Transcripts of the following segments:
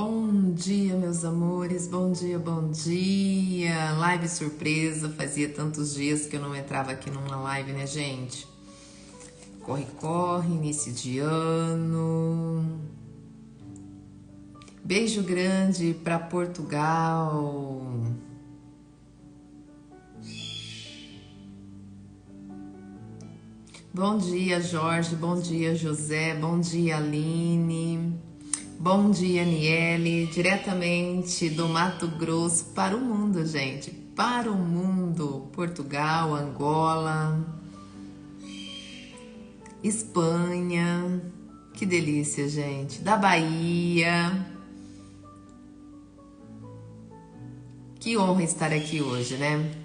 Bom dia, meus amores, bom dia, bom dia. Live surpresa, fazia tantos dias que eu não entrava aqui numa live, né, gente? Corre, corre, início de ano. Beijo grande para Portugal. Bom dia, Jorge, bom dia, José, bom dia, Aline. Bom dia, Niele, diretamente do Mato Grosso para o mundo, gente, para o mundo. Portugal, Angola, Espanha, que delícia, gente, da Bahia. Que honra estar aqui hoje, né?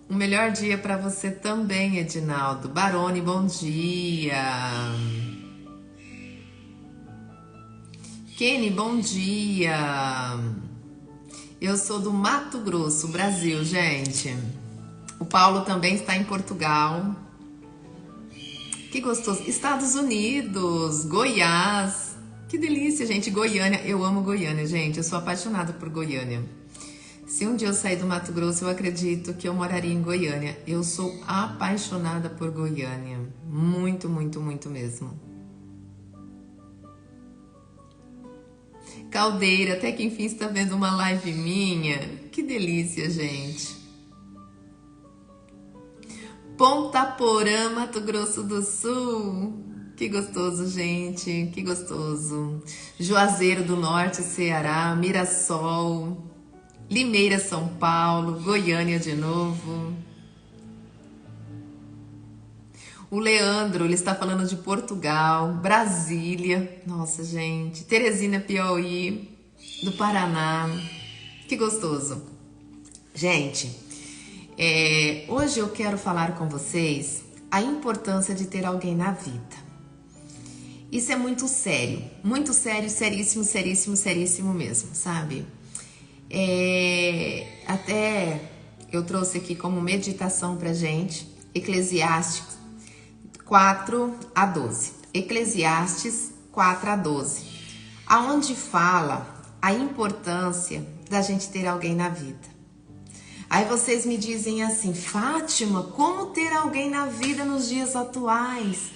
Um melhor dia para você também, Edinaldo. Barone, bom dia. Kenny, bom dia. Eu sou do Mato Grosso, Brasil, gente. O Paulo também está em Portugal. Que gostoso. Estados Unidos, Goiás. Que delícia, gente. Goiânia. Eu amo Goiânia, gente. Eu sou apaixonada por Goiânia. Se um dia eu sair do Mato Grosso, eu acredito que eu moraria em Goiânia. Eu sou apaixonada por Goiânia. Muito, muito, muito mesmo. Caldeira, até que enfim está vendo uma live minha. Que delícia, gente. Ponta Porã, Mato Grosso do Sul. Que gostoso, gente. Que gostoso. Juazeiro do Norte, Ceará. Mirassol. Limeira, São Paulo, Goiânia de novo. O Leandro, ele está falando de Portugal, Brasília. Nossa, gente. Teresina, Piauí, do Paraná. Que gostoso. Gente, hoje eu quero falar com vocês a importância de ter alguém na vida. Isso é muito sério, seríssimo, seríssimo, seríssimo mesmo, sabe? Até eu trouxe aqui como meditação pra gente Eclesiastes 4:12. Eclesiastes 4:12, aonde fala a importância da gente ter alguém na vida. Aí vocês me dizem assim: Fátima, como ter alguém na vida nos dias atuais?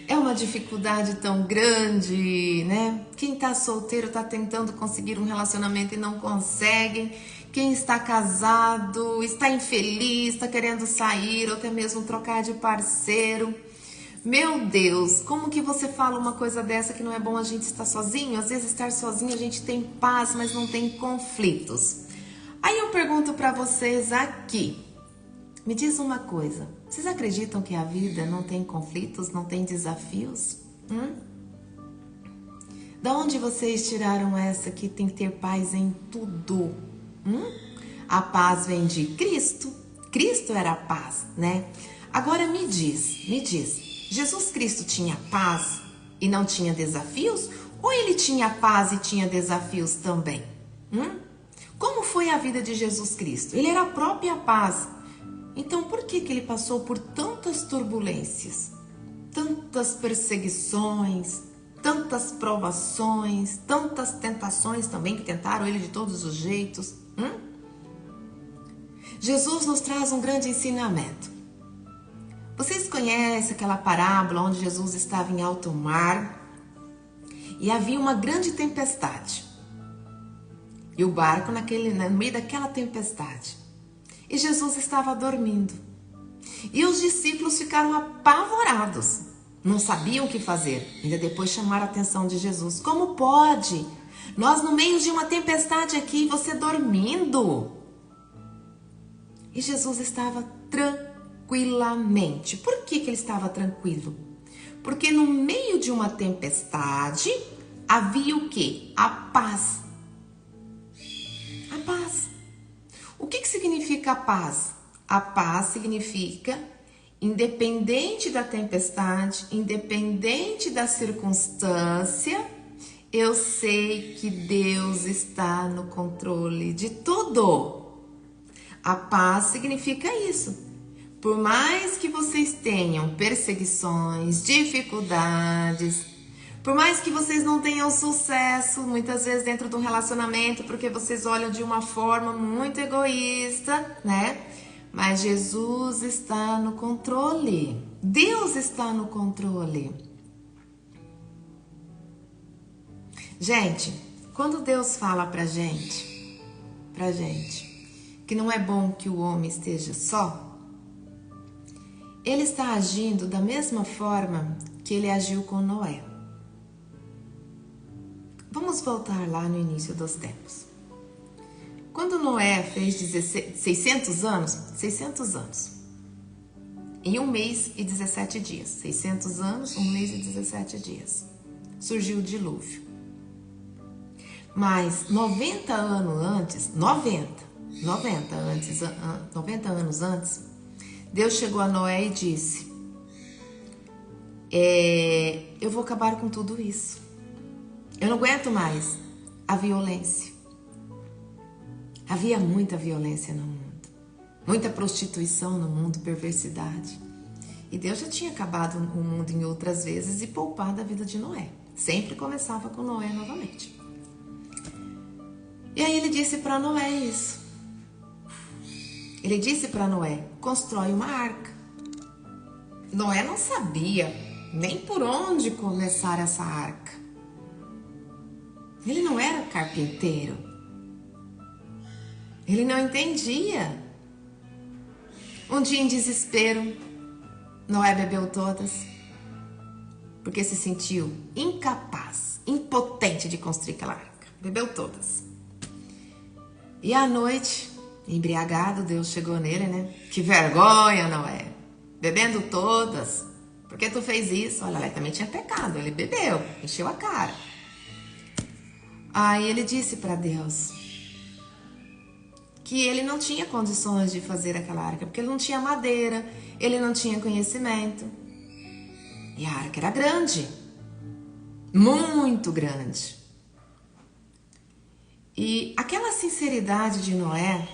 É uma dificuldade tão grande, né? Quem tá solteiro tá tentando conseguir um relacionamento e não consegue. Quem está casado está infeliz, está querendo sair ou até mesmo trocar de parceiro. Meu Deus, como que você fala uma coisa dessa que não é bom a gente estar sozinho? Às vezes estar sozinho a gente tem paz, mas não tem conflitos. Aí eu pergunto para vocês aqui, me diz uma coisa, vocês acreditam que a vida não tem conflitos, não tem desafios? Da onde vocês tiraram essa que tem que ter paz em tudo? A paz vem de Cristo. Cristo era a paz, né? Agora me diz, Jesus Cristo tinha paz e não tinha desafios? Ou ele tinha paz e tinha desafios também? Como foi a vida de Jesus Cristo? Ele era a própria paz. Então, por que ele passou por tantas turbulências, tantas perseguições, tantas provações, tantas tentações também que tentaram ele de todos os jeitos? Jesus nos traz um grande ensinamento. Vocês conhecem aquela parábola onde Jesus estava em alto mar e havia uma grande tempestade? E o barco no meio daquela tempestade. E Jesus estava dormindo. E os discípulos ficaram apavorados. Não sabiam o que fazer. Ainda depois chamaram a atenção de Jesus. Como pode? Nós no meio de uma tempestade aqui, você dormindo. E Jesus estava tranquilamente. Por que ele estava tranquilo? Porque no meio de uma tempestade havia o quê? A paz. A paz. O que significa a paz? A paz significa, independente da tempestade, independente da circunstância, eu sei que Deus está no controle de tudo. A paz significa isso. Por mais que vocês tenham perseguições, dificuldades, por mais que vocês não tenham sucesso, muitas vezes dentro de um relacionamento, porque vocês olham de uma forma muito egoísta, né? Mas Jesus está no controle. Deus está no controle. Gente, quando Deus fala pra gente que não é bom que o homem esteja só, Ele está agindo da mesma forma que Ele agiu com Noé. Vamos voltar lá no início dos tempos. Quando Noé fez 600 anos, em 1 mês e 17 dias, 600 anos, 1 mês e 17 dias, surgiu o dilúvio. Mas 90 anos antes, Deus chegou a Noé e disse, eu vou acabar com tudo isso. Eu não aguento mais a violência. Havia muita violência no mundo, muita prostituição no mundo, perversidade. E Deus já tinha acabado o mundo em outras vezes e poupado a vida de Noé. Sempre começava com Noé novamente. E aí ele disse para Noé isso. Ele disse para Noé, constrói uma arca. Noé não sabia nem por onde começar essa arca. Ele não era carpinteiro. Ele não entendia. Um dia em desespero, Noé bebeu todas, porque se sentiu incapaz, impotente de construir aquela arca. Bebeu todas. E à noite, embriagado, Deus chegou nele, né? Que vergonha, Noé. Bebendo todas. Por que tu fez isso? Olha, ele também tinha pecado. Ele bebeu, encheu a cara. Aí ele disse para Deus que ele não tinha condições de fazer aquela arca, porque ele não tinha madeira, ele não tinha conhecimento. E a arca era grande, muito grande. E aquela sinceridade de Noé,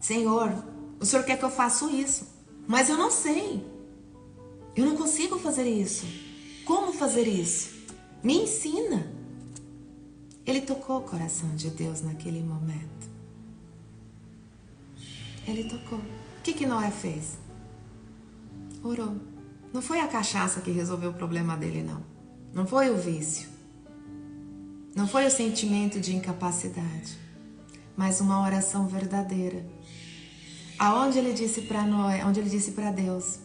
Senhor, o Senhor quer que eu faça isso, mas eu não sei, eu não consigo fazer isso. Como fazer isso? Me ensina. Ele tocou o coração de Deus naquele momento. Ele tocou. O que Noé fez? Orou. Não foi a cachaça que resolveu o problema dele, não. Não foi o vício. Não foi o sentimento de incapacidade. Mas uma oração verdadeira. Aonde ele disse para Noé, onde ele disse para Deus,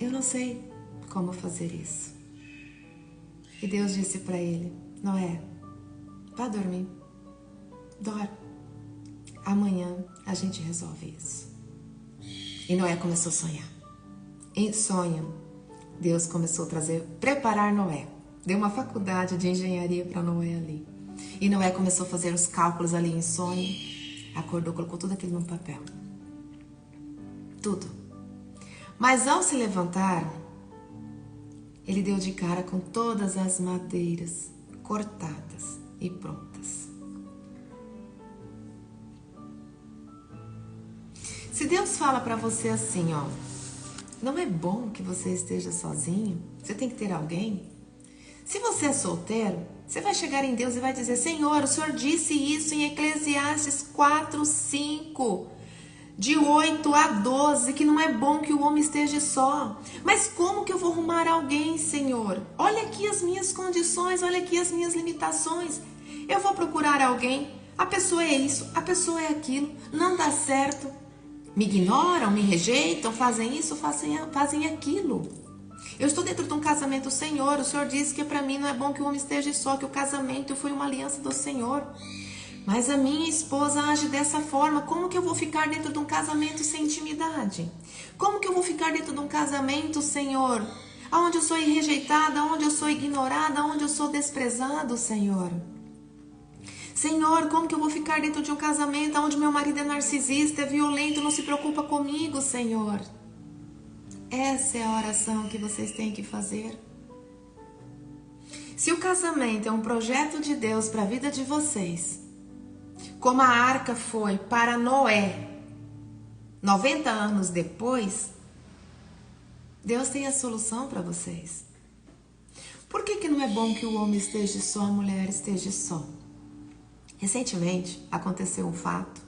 eu não sei como fazer isso. E Deus disse para ele, Noé, vá dormir, dorme, amanhã a gente resolve isso. E Noé começou a sonhar. Em sonho, Deus começou a preparar Noé. Deu uma faculdade de engenharia para Noé ali. E Noé começou a fazer os cálculos ali em sonho. Acordou, colocou tudo aquilo no papel. Tudo. Mas ao se levantar, ele deu de cara com todas as madeiras cortadas e prontas. Se Deus fala para você assim, ó, não é bom que você esteja sozinho, você tem que ter alguém. Se você é solteiro, você vai chegar em Deus e vai dizer, Senhor, o Senhor disse isso em Eclesiastes 4:5, de 8 a 12, que não é bom que o homem esteja só. Mas como que eu vou arrumar alguém, Senhor? Olha aqui as minhas condições, olha aqui as minhas limitações. Eu vou procurar alguém, a pessoa é isso, a pessoa é aquilo, não dá certo. Me ignoram, me rejeitam, fazem isso, fazem aquilo. Eu estou dentro de um casamento, Senhor, o Senhor disse que para mim não é bom que o homem esteja só, que o casamento foi uma aliança do Senhor. Mas a minha esposa age dessa forma, como que eu vou ficar dentro de um casamento sem intimidade? Como que eu vou ficar dentro de um casamento, Senhor, onde eu sou rejeitada, onde eu sou ignorada, onde eu sou desprezado, Senhor? Senhor, como que eu vou ficar dentro de um casamento onde meu marido é narcisista, é violento, não se preocupa comigo, Senhor? Essa é a oração que vocês têm que fazer. Se o casamento é um projeto de Deus para a vida de vocês, como a arca foi para Noé, 90 anos depois, Deus tem a solução para vocês. Por que não é bom que o homem esteja só, a mulher esteja só? Recentemente aconteceu um fato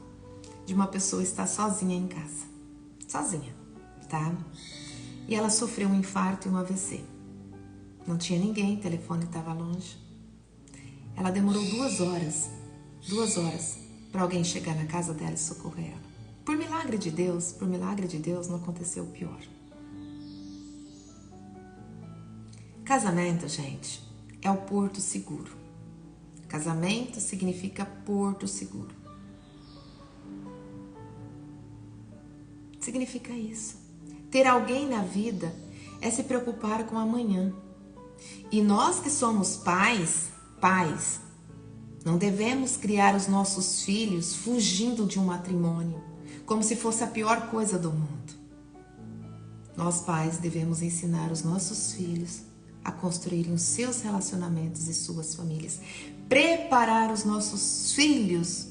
de uma pessoa estar sozinha em casa. Sozinha, tá? E ela sofreu um infarto e um AVC. Não tinha ninguém, o telefone estava longe. Ela demorou 2 horas para alguém chegar na casa dela e socorrer ela. Por milagre de Deus, não aconteceu o pior. Casamento, gente, é o porto seguro. Casamento significa porto seguro. Significa isso. Ter alguém na vida é se preocupar com amanhã. E nós que somos pais, não devemos criar os nossos filhos fugindo de um matrimônio, como se fosse a pior coisa do mundo. Nós pais devemos ensinar os nossos filhos a construírem os seus relacionamentos e suas famílias. Preparar os nossos filhos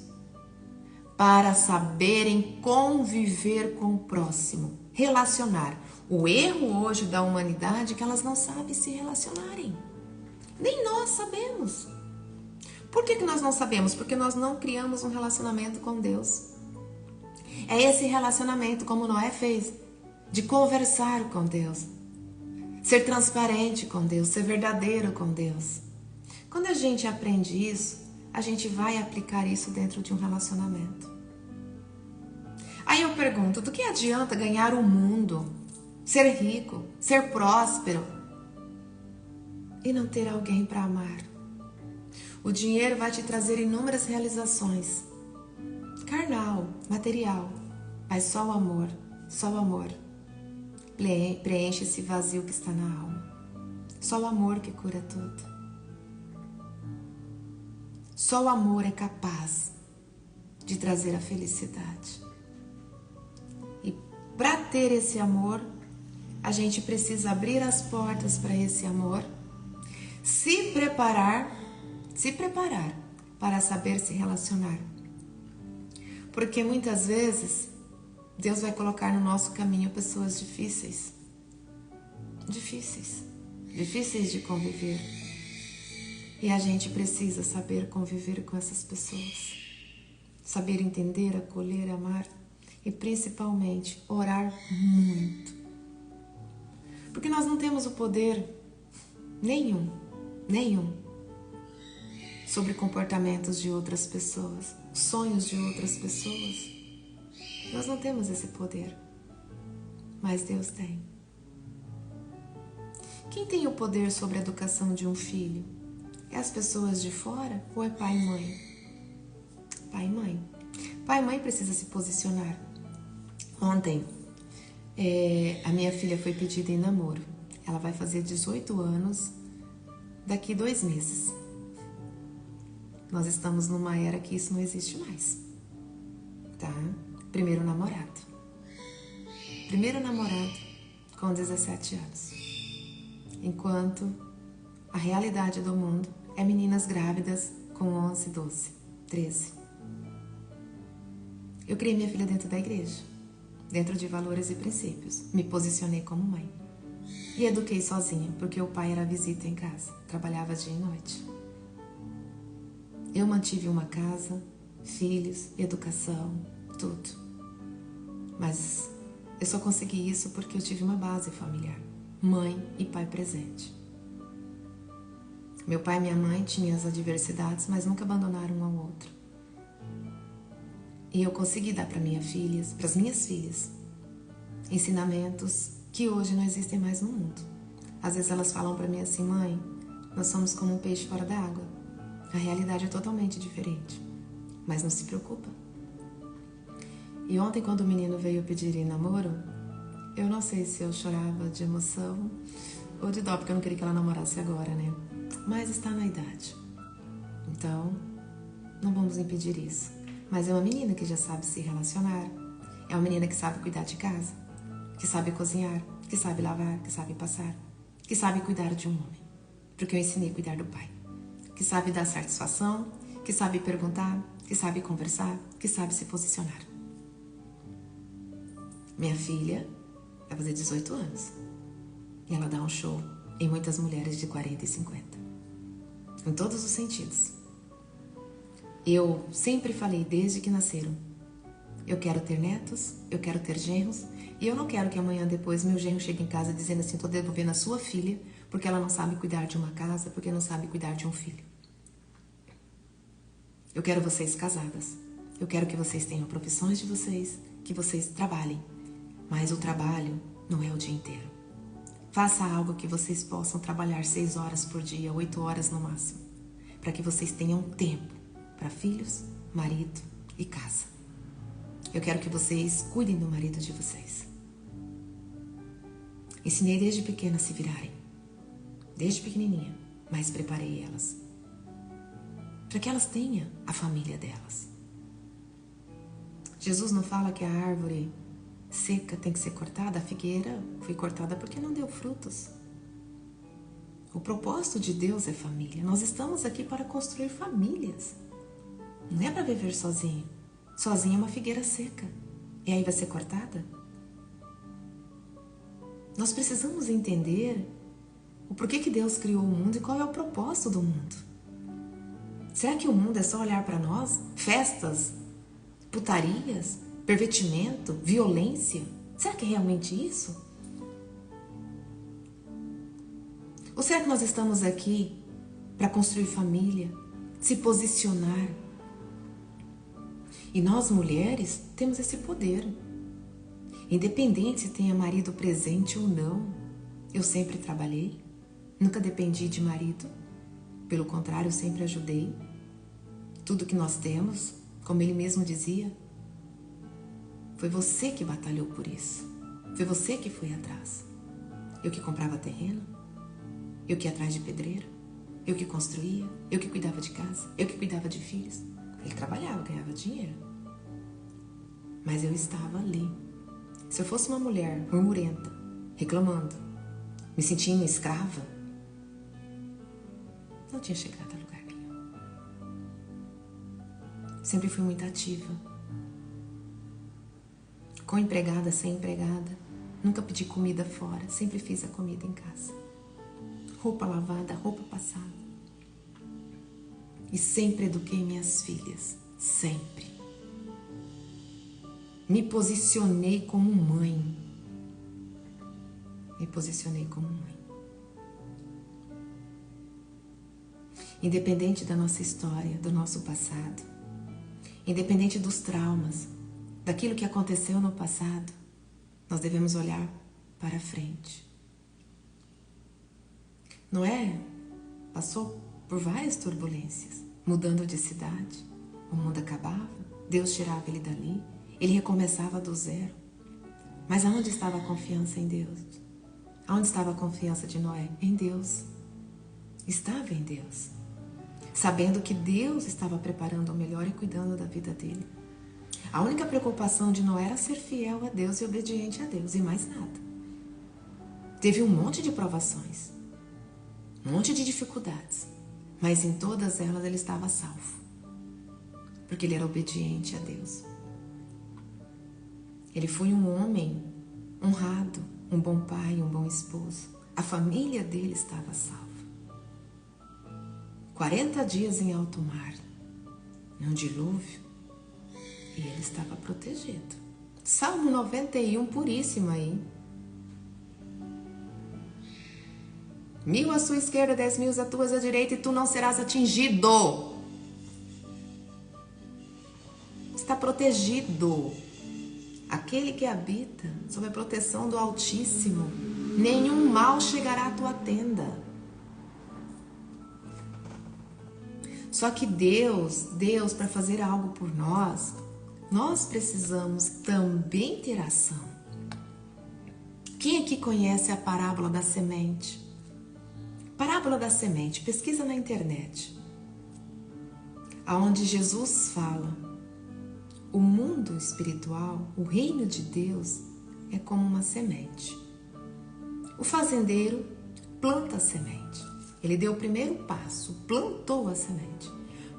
para saberem conviver com o próximo, relacionar. O erro hoje da humanidade é que elas não sabem se relacionarem. Nem nós sabemos. Por que nós não sabemos? Porque nós não criamos um relacionamento com Deus. É esse relacionamento, como Noé fez, de conversar com Deus, ser transparente com Deus, ser verdadeiro com Deus. Quando a gente aprende isso, a gente vai aplicar isso dentro de um relacionamento. Aí eu pergunto, do que adianta ganhar o mundo, ser rico, ser próspero e não ter alguém para amar? O dinheiro vai te trazer inúmeras realizações, carnal, material, mas só o amor preenche esse vazio que está na alma. Só o amor que cura tudo. Só o amor é capaz de trazer a felicidade. E para ter esse amor, a gente precisa abrir as portas para esse amor, se preparar para saber se relacionar. Porque muitas vezes Deus vai colocar no nosso caminho pessoas difíceis de conviver. E a gente precisa saber conviver com essas pessoas, saber entender, acolher, amar e principalmente orar muito. Porque nós não temos o poder nenhum sobre comportamentos de outras pessoas, sonhos de outras pessoas. Nós não temos esse poder, mas Deus tem. Quem tem o poder sobre a educação de um filho? É as pessoas de fora ou é pai e mãe? Pai e mãe. Pai e mãe precisa se posicionar. Ontem, a minha filha foi pedida em namoro. Ela vai fazer 18 anos daqui 2 meses. Nós estamos numa era que isso não existe mais, tá? Primeiro namorado com 17 anos. Enquanto a realidade do mundo é meninas grávidas com 11, 12, 13. Eu criei minha filha dentro da igreja, dentro de valores e princípios. Me posicionei como mãe. E eduquei sozinha, porque o pai era visita em casa, trabalhava dia e noite. Eu mantive uma casa, filhos, educação, tudo. Mas eu só consegui isso porque eu tive uma base familiar, mãe e pai presente. Meu pai e minha mãe tinham as adversidades, mas nunca abandonaram um ao outro. E eu consegui dar para minhas filhas, ensinamentos que hoje não existem mais no mundo. Às vezes elas falam para mim assim, mãe, nós somos como um peixe fora da água. A realidade é totalmente diferente, mas não se preocupa. E ontem, quando o menino veio pedir em namoro, eu não sei se eu chorava de emoção ou de dó, porque eu não queria que ela namorasse agora, né? Mas está na idade. Então, não vamos impedir isso. Mas é uma menina que já sabe se relacionar, é uma menina que sabe cuidar de casa, que sabe cozinhar, que sabe lavar, que sabe passar, que sabe cuidar de um homem, porque eu ensinei a cuidar do pai, que sabe dar satisfação, que sabe perguntar, que sabe conversar, que sabe se posicionar. Minha filha vai fazer 18 anos. E ela dá um show em muitas mulheres de 40 e 50. Em todos os sentidos. Eu sempre falei desde que nasceram. Eu quero ter netos, eu quero ter genros. E eu não quero que amanhã depois meu genro chegue em casa dizendo assim, tô devolvendo a sua filha porque ela não sabe cuidar de uma casa, porque não sabe cuidar de um filho. Eu quero vocês casadas. Eu quero que vocês tenham profissões de vocês, que vocês trabalhem. Mas o trabalho não é o dia inteiro. Faça algo que vocês possam trabalhar 6 horas por dia, 8 horas no máximo. Para que vocês tenham tempo para filhos, marido e casa. Eu quero que vocês cuidem do marido de vocês. Ensinei desde pequena a se virarem. Desde pequenininha. Mas preparei elas. Para que elas tenham a família delas. Jesus não fala que a árvore seca tem que ser cortada? A figueira foi cortada porque não deu frutos. O propósito de Deus é família. Nós estamos aqui para construir famílias. Não é para viver sozinho. Sozinho é uma figueira seca. E aí vai ser cortada? Nós precisamos entender o porquê que Deus criou o mundo e qual é o propósito do mundo. Será que o mundo é só olhar para nós? Festas, putarias, pervertimento, violência? Será que é realmente isso? Ou será que nós estamos aqui para construir família, se posicionar? E nós mulheres temos esse poder. Independente se tenha marido presente ou não, eu sempre trabalhei, nunca dependi de marido. Pelo contrário, eu sempre ajudei. Tudo que nós temos, como ele mesmo dizia, foi você que batalhou por isso. Foi você que foi atrás. Eu que comprava terreno, eu que ia atrás de pedreiro, eu que construía, eu que cuidava de casa, eu que cuidava de filhos. Ele trabalhava, ganhava dinheiro. Mas eu estava ali. Se eu fosse uma mulher murmurenta, reclamando, me sentindo escrava, não tinha chegado a lugar nenhum. Sempre fui muito ativa. Com empregada, sem empregada. Nunca pedi comida fora, sempre fiz a comida em casa. Roupa lavada, roupa passada. E sempre eduquei minhas filhas, sempre. Me posicionei como mãe. Me posicionei como mãe. Independente da nossa história, do nosso passado, independente dos traumas, daquilo que aconteceu no passado, nós devemos olhar para frente. Noé passou por várias turbulências, mudando de cidade, o mundo acabava, Deus tirava ele dali, ele recomeçava do zero. Mas aonde estava a confiança em Deus? Aonde estava a confiança de Noé? Em Deus. Estava em Deus. Sabendo que Deus estava preparando o melhor e cuidando da vida dele. A única preocupação de Noé era ser fiel a Deus e obediente a Deus, e mais nada. Teve um monte de provações, um monte de dificuldades, mas em todas elas ele estava salvo, porque ele era obediente a Deus. Ele foi um homem honrado, um bom pai, um bom esposo. A família dele estava salva. 40 dias em alto mar, num dilúvio, e ele estava protegido. Salmo 91, puríssimo aí. 1000 à sua esquerda, 10.000 à tua direita, e tu não serás atingido. Está protegido. Aquele que habita sob a proteção do Altíssimo, nenhum mal chegará à tua tenda. Só que Deus, para fazer algo por nós, nós precisamos também ter ação. Quem aqui conhece a parábola da semente? Parábola da semente, pesquisa na internet. Aonde Jesus fala, o mundo espiritual, o reino de Deus, é como uma semente. O fazendeiro planta a semente. Ele deu o primeiro passo, plantou a semente.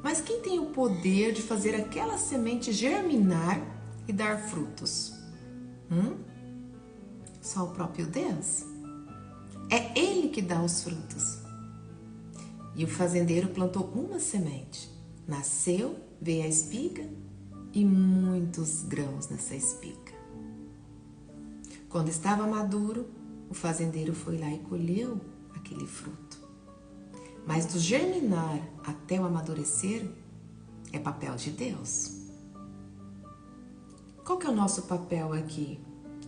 Mas quem tem o poder de fazer aquela semente germinar e dar frutos? Só o próprio Deus. É Ele que dá os frutos. E o fazendeiro plantou uma semente. Nasceu, veio a espiga e muitos grãos nessa espiga. Quando estava maduro, o fazendeiro foi lá e colheu aquele fruto. Mas do germinar até o amadurecer é papel de Deus. Qual que é o nosso papel aqui?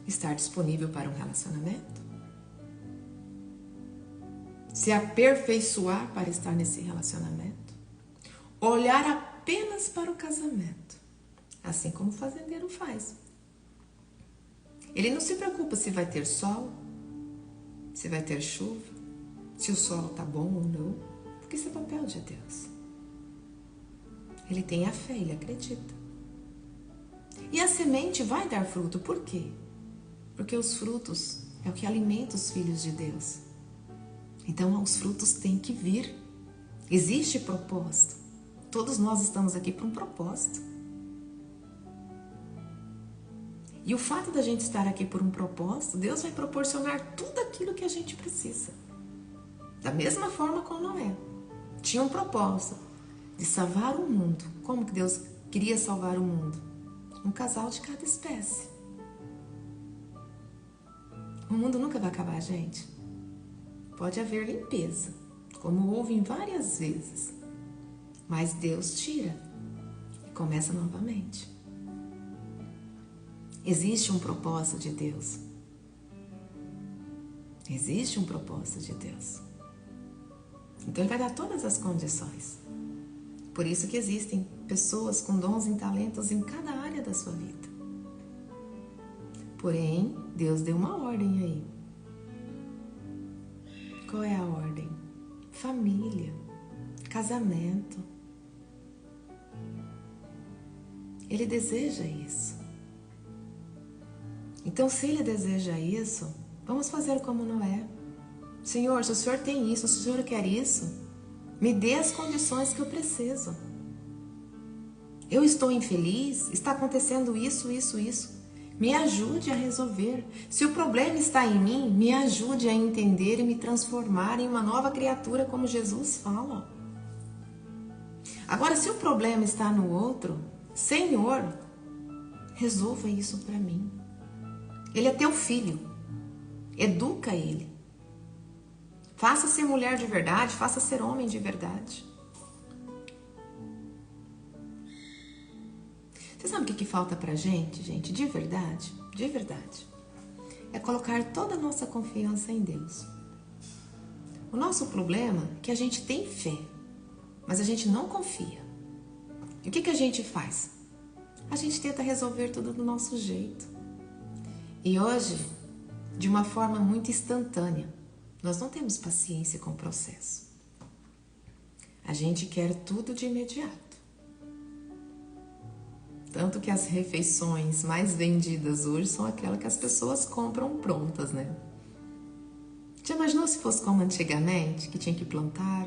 Estar disponível para um relacionamento? Se aperfeiçoar para estar nesse relacionamento? Olhar apenas para o casamento, assim como o fazendeiro faz. Ele não se preocupa se vai ter sol, se vai ter chuva, se o solo está bom ou não, porque isso é papel de Deus. Ele tem a fé, ele acredita. E a semente vai dar fruto, por quê? Porque os frutos é o que alimenta os filhos de Deus. Então os frutos têm que vir. Existe propósito. Todos nós estamos aqui por um propósito. E o fato da gente estar aqui por um propósito, Deus vai proporcionar tudo aquilo que a gente precisa. Da mesma forma com Noé. Tinha um propósito de salvar o mundo. Como que Deus queria salvar o mundo? Um casal de cada espécie. O mundo nunca vai acabar, gente. Pode haver limpeza, como houve em várias vezes. Mas Deus tira e começa novamente. Existe um propósito de Deus. Existe um propósito de Deus. Então Ele vai dar todas as condições. Por isso que existem pessoas com dons e talentos em cada área da sua vida. Porém, Deus deu uma ordem aí. Qual é a ordem? Família, casamento. Ele deseja isso. Então, se Ele deseja isso, vamos fazer como Noé. Senhor, se o Senhor tem isso, se o Senhor quer isso, me dê as condições que eu preciso. Eu estou infeliz, está acontecendo isso. Me ajude a resolver. Se o problema está em mim, me ajude a entender e me transformar em uma nova criatura, como Jesus fala. Agora, se o problema está no outro, Senhor, resolva isso para mim. Ele é teu filho. Educa ele. Faça ser mulher de verdade, faça ser homem de verdade. Você sabe o que falta pra gente, de verdade? De verdade. É colocar toda a nossa confiança em Deus. O nosso problema é que a gente tem fé, mas a gente não confia. E o que a gente faz? A gente tenta resolver tudo do nosso jeito. E hoje, de uma forma muito instantânea, nós não temos paciência com o processo. A gente quer tudo de imediato. Tanto que as refeições mais vendidas hoje são aquelas que as pessoas compram prontas, né? Já imaginou se fosse como antigamente, que tinha que plantar,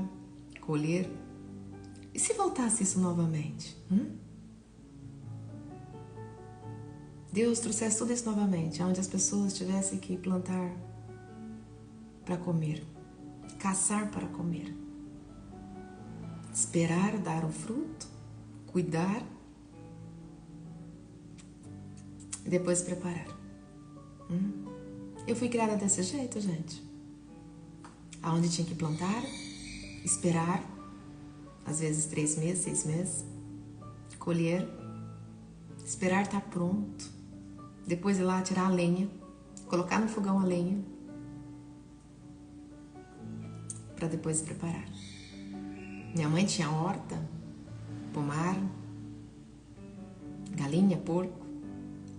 colher? E se voltasse isso novamente? Deus trouxesse tudo isso novamente, onde as pessoas tivessem que plantar para comer, caçar para comer, esperar dar o fruto, cuidar e depois preparar. Eu fui criada desse jeito, gente. Aonde tinha que plantar, esperar, às vezes 3 meses, 6 meses, colher, esperar estar pronto, depois ir lá tirar a lenha, colocar no fogão a lenha, para depois preparar. Minha mãe tinha horta, pomar, galinha, porco.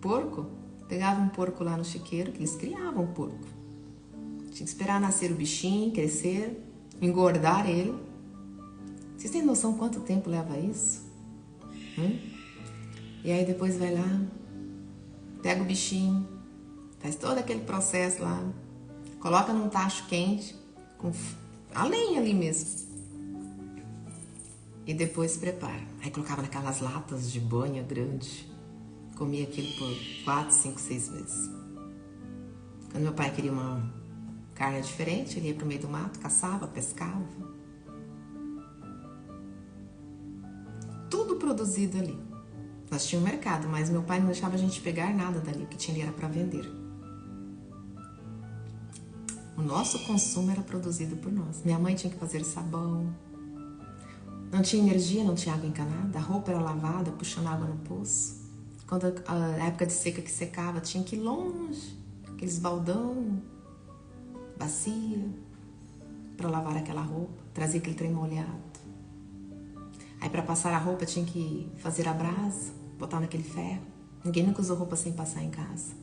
Porco, pegava um porco lá no chiqueiro, que eles criavam o porco. Tinha que esperar nascer o bichinho, crescer, engordar ele. Vocês têm noção quanto tempo leva isso? E aí depois vai lá, pega o bichinho, faz todo aquele processo lá, coloca num tacho quente, com a lenha ali mesmo. E depois prepara. Aí colocava naquelas latas de banha grande. Comia aquilo por 4, 5, 6 meses. Quando meu pai queria uma carne diferente, ele ia pro meio do mato, caçava, pescava. Tudo produzido ali. Nós tínhamos um mercado, mas meu pai não deixava a gente pegar nada dali, o que tinha ali era para vender. O nosso consumo era produzido por nós. Minha mãe tinha que fazer sabão. Não tinha energia, não tinha água encanada. A roupa era lavada, puxando água no poço. Quando a época de seca que secava, tinha que ir longe. Aqueles baldão, bacia, para lavar aquela roupa. Trazia aquele trem molhado. Aí para passar a roupa tinha que fazer a brasa, botar naquele ferro. Ninguém nunca usou roupa sem passar em casa.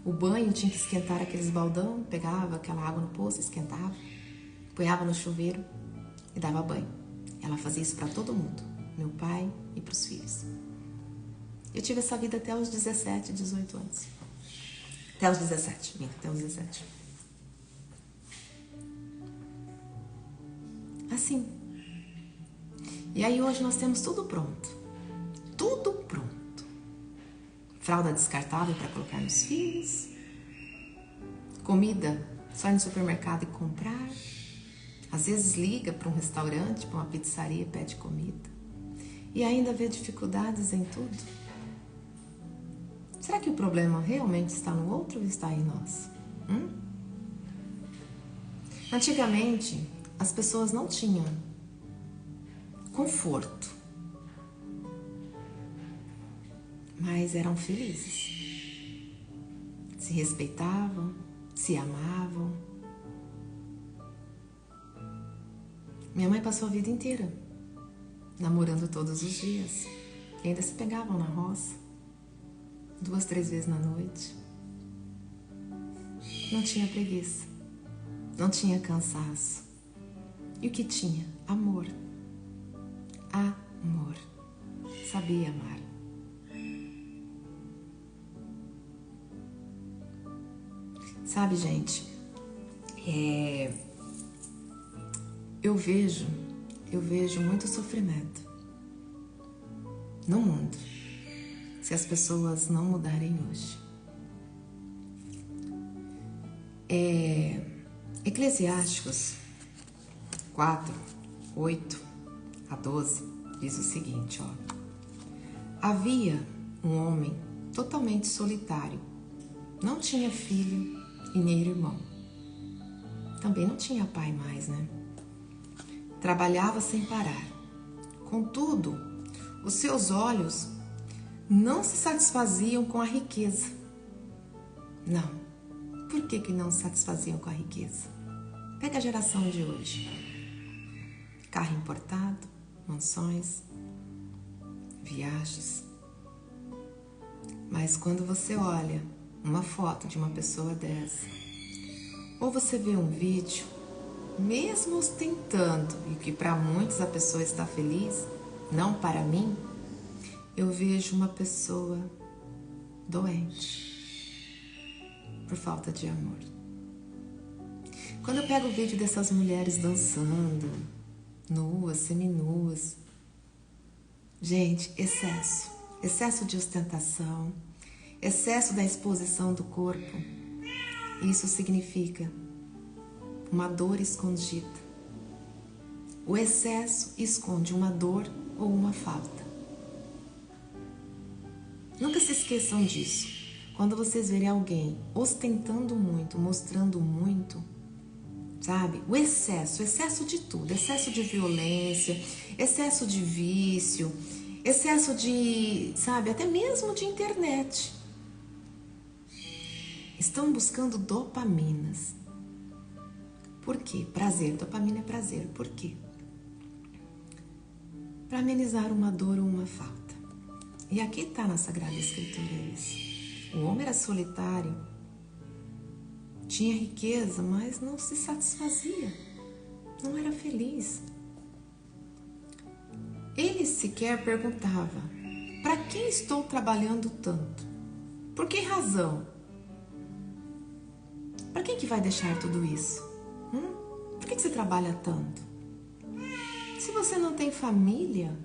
O banho tinha que esquentar aqueles baldão, pegava aquela água no poço, esquentava, punhava no chuveiro e dava banho. Ela fazia isso para todo mundo, meu pai e para os filhos. Eu tive essa vida até os 17, 18 anos. Até os 17, até os 17. Assim. E aí hoje nós temos tudo pronto. Tudo pronto. Fralda descartável para colocar nos filhos. Comida só ir no supermercado e comprar. Às vezes liga para um restaurante, para uma pizzaria e pede comida. E ainda vê dificuldades em tudo. Será que o problema realmente está no outro ou está em nós? Antigamente, as pessoas não tinham conforto, mas eram felizes. Se respeitavam, se amavam. Minha mãe passou a vida inteira namorando todos os dias. E ainda se pegavam na roça, 2, 3 vezes na noite. Não tinha preguiça, não tinha cansaço. E o que tinha? Amor. Amor. Sabia amar. Sabe, gente, eu vejo muito sofrimento no mundo se as pessoas não mudarem hoje. Eclesiásticos 4, 8 a 12 diz o seguinte, ó. Havia um homem totalmente solitário, não tinha filho e nem irmão. Também não tinha pai mais, né? Trabalhava sem parar. Contudo, os seus olhos não se satisfaziam com a riqueza. Não. Por que não se satisfaziam com a riqueza? Pega a geração de hoje. Carro importado, mansões, viagens. Mas quando você olha uma foto de uma pessoa dessa, ou você vê um vídeo, mesmo ostentando, e que para muitos a pessoa está feliz, não para mim, eu vejo uma pessoa doente por falta de amor. Quando eu pego o vídeo dessas mulheres dançando, nuas, seminuas, gente, excesso de ostentação, excesso da exposição do corpo, isso significa uma dor escondida. O excesso esconde uma dor ou uma falta. Nunca se esqueçam disso. Quando vocês verem alguém ostentando muito, mostrando muito, sabe? O excesso de tudo, excesso de violência, excesso de vício, excesso de, sabe, até mesmo de internet. Estão buscando dopaminas. Por quê? Prazer, dopamina é prazer. Por quê? Para amenizar uma dor ou uma falta. E aqui está na Sagrada Escritura isso. O homem era solitário, tinha riqueza, mas não se satisfazia, não era feliz. Ele sequer perguntava: para quem estou trabalhando tanto? Por que razão? Para quem que vai deixar tudo isso? Por que você trabalha tanto? Se você não tem família,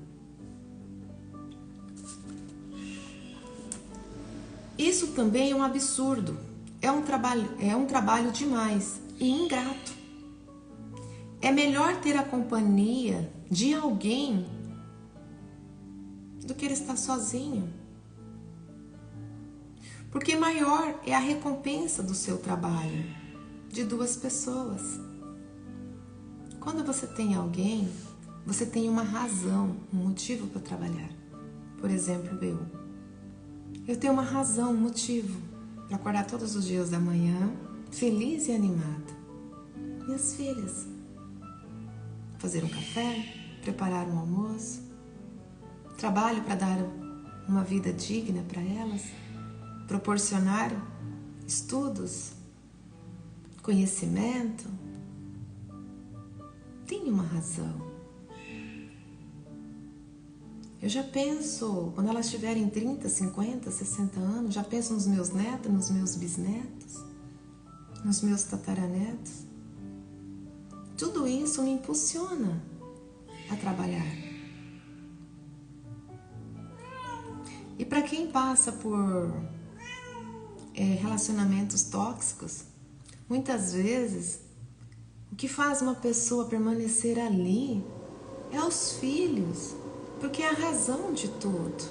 isso também é um absurdo. é um trabalho demais e ingrato. É melhor ter a companhia de alguém do que ele estar sozinho. Porque maior é a recompensa do seu trabalho de duas pessoas. Quando você tem alguém, você tem uma razão, um motivo para trabalhar. Por exemplo, eu tenho uma razão, um motivo para acordar todos os dias da manhã, feliz e animada. Minhas filhas, fazer um café, preparar um almoço, trabalho para dar uma vida digna para elas, proporcionar estudos, conhecimento. Tem uma razão. Eu já penso, quando elas tiverem 30, 50, 60 anos, já penso nos meus netos, nos meus bisnetos, nos meus tataranetos. Tudo isso me impulsiona a trabalhar. E para quem passa por relacionamentos tóxicos, muitas vezes o que faz uma pessoa permanecer ali é os filhos, porque é a razão de tudo.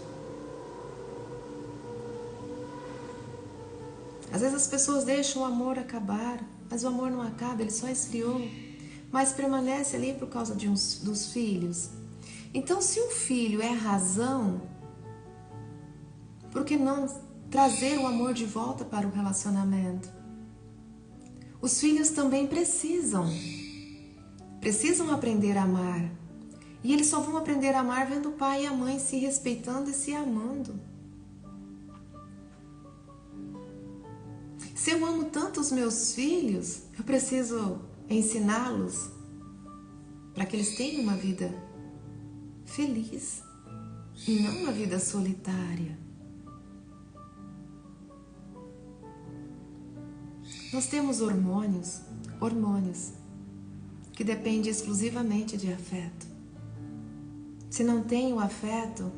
Às vezes as pessoas deixam o amor acabar, mas o amor não acaba, ele só esfriou, mas permanece ali por causa dos filhos. Então, se o filho é a razão, por que não trazer o amor de volta para o relacionamento? Os filhos também precisam aprender a amar. E eles só vão aprender a amar vendo o pai e a mãe se respeitando e se amando. Se eu amo tanto os meus filhos, eu preciso ensiná-los para que eles tenham uma vida feliz e não uma vida solitária. Nós temos hormônios que dependem exclusivamente de afeto. Se não tem o afeto,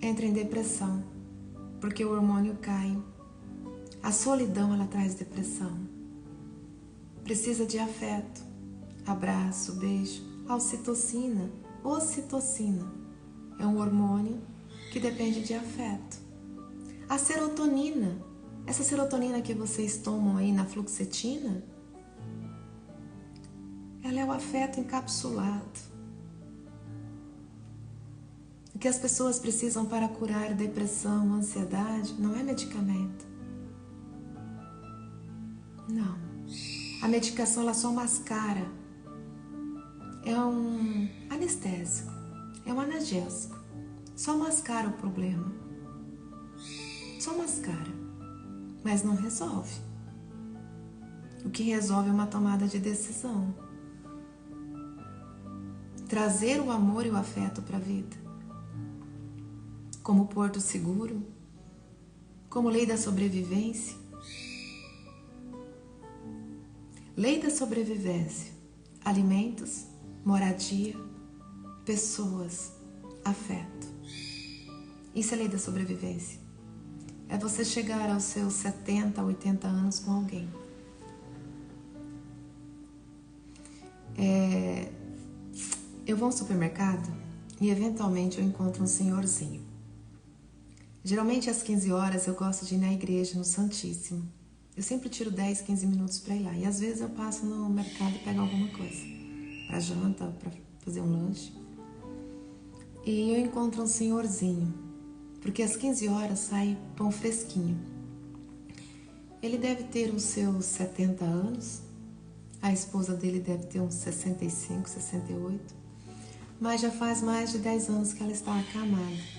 entra em depressão, porque o hormônio cai. A solidão, ela traz depressão. Precisa de afeto, abraço, beijo, ocitocina. Ocitocina é um hormônio que depende de afeto. A serotonina, essa serotonina que vocês tomam aí na fluoxetina, ela é o afeto encapsulado. O que as pessoas precisam para curar depressão, ansiedade, não é medicamento. Não. A medicação, ela só mascara. É um anestésico, é um analgésico. Só mascara o problema. Só mascara, mas não resolve. O que resolve é uma tomada de decisão. Trazer o amor e o afeto para a vida. Como porto seguro, como lei da sobrevivência. Lei da sobrevivência: alimentos, moradia, pessoas, afeto. Isso é lei da sobrevivência. É você chegar aos seus 70, 80 anos com alguém. Eu vou ao supermercado e eventualmente eu encontro um senhorzinho. Geralmente às 15 horas eu gosto de ir na igreja, no Santíssimo. Eu sempre tiro 10, 15 minutos para ir lá. E às vezes eu passo no mercado e pego alguma coisa. Para janta, para fazer um lanche. E eu encontro um senhorzinho. Porque às 15 horas sai pão fresquinho. Ele deve ter os seus 70 anos. A esposa dele deve ter uns 65, 68. Mas já faz mais de 10 anos que ela está acamada.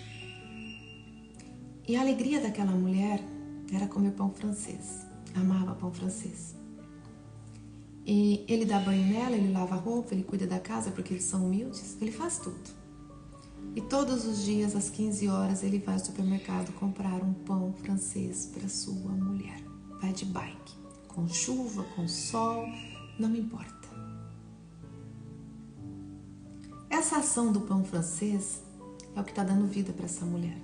E a alegria daquela mulher era comer pão francês. Amava pão francês. E ele dá banho nela, ele lava a roupa, ele cuida da casa porque eles são humildes. Ele faz tudo. E todos os dias, às 15 horas, ele vai ao supermercado comprar um pão francês para sua mulher. Vai de bike. Com chuva, com sol, não importa. Essa ação do pão francês é o que está dando vida para essa mulher.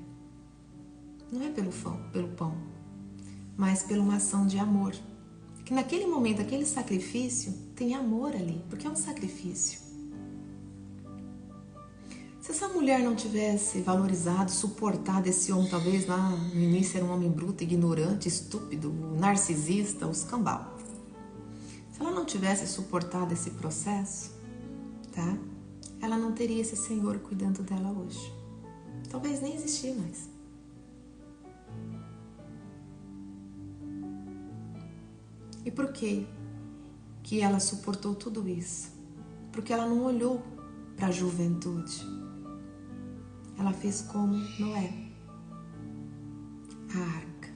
Não é pelo pão, mas por uma ação de amor. Que naquele momento, aquele sacrifício, tem amor ali, porque é um sacrifício. Se essa mulher não tivesse valorizado, suportado esse homem, talvez lá no início era um homem bruto, ignorante, estúpido, narcisista, os cambal. Se ela não tivesse suportado esse processo, tá? Ela não teria esse Senhor cuidando dela hoje. Talvez nem existir mais. E por quê que ela suportou tudo isso? Porque ela não olhou para a juventude. Ela fez como Noé. A arca.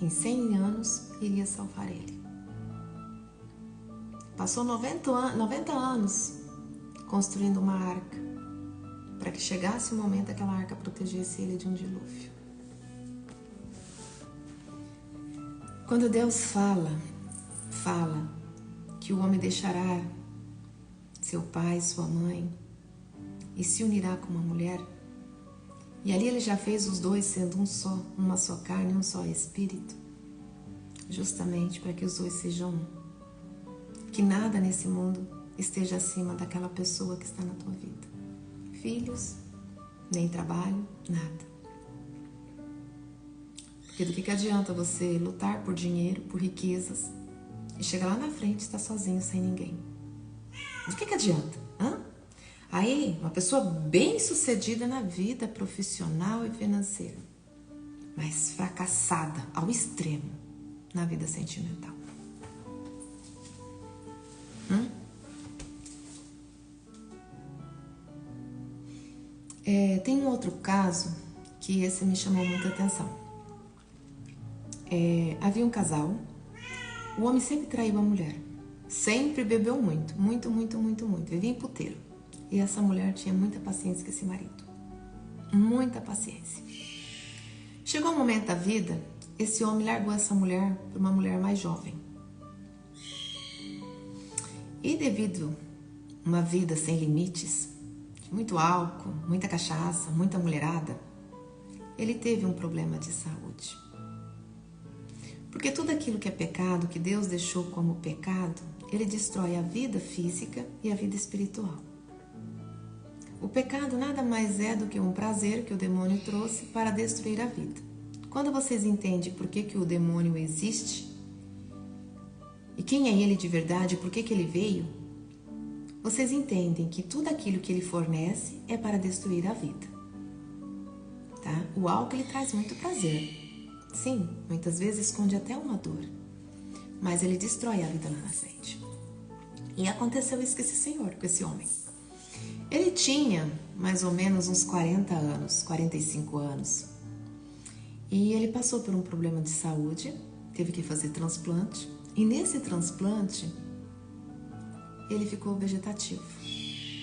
Em 100 anos iria salvar ele. Passou 90 anos construindo uma arca para que chegasse o momento aquela arca protegesse ele de um dilúvio. Quando Deus fala que o homem deixará seu pai, sua mãe e se unirá com uma mulher, e ali ele já fez os dois sendo um só, uma só carne, um só espírito, justamente para que os dois sejam um. Que nada nesse mundo esteja acima daquela pessoa que está na tua vida. Filhos, nem trabalho, nada. Porque do que adianta você lutar por dinheiro, por riquezas, e chegar lá na frente e estar sozinho, sem ninguém? Do que adianta? Aí, uma pessoa bem sucedida na vida profissional e financeira, mas fracassada ao extremo na vida sentimental. Tem um outro caso que esse me chamou muita atenção. Havia um casal, o homem sempre traiu a mulher, sempre bebeu muito, vivia em puteiro. E essa mulher tinha muita paciência com esse marido, muita paciência. Chegou um momento da vida, esse homem largou essa mulher por uma mulher mais jovem. E devido a uma vida sem limites, muito álcool, muita cachaça, muita mulherada, ele teve um problema de saúde. Porque tudo aquilo que é pecado, que Deus deixou como pecado, ele destrói a vida física e a vida espiritual. O pecado nada mais é do que um prazer que o demônio trouxe para destruir a vida. Quando vocês entendem por que o demônio existe e quem é ele de verdade, por que ele veio, vocês entendem que tudo aquilo que ele fornece é para destruir a vida. Tá? O álcool ele traz muito prazer. Sim, muitas vezes esconde até uma dor, mas ele destrói a vida lá na frente. E aconteceu isso com esse senhor, com esse homem. Ele tinha mais ou menos uns 40 anos, 45 anos. E ele passou por um problema de saúde, teve que fazer transplante. E nesse transplante, ele ficou vegetativo,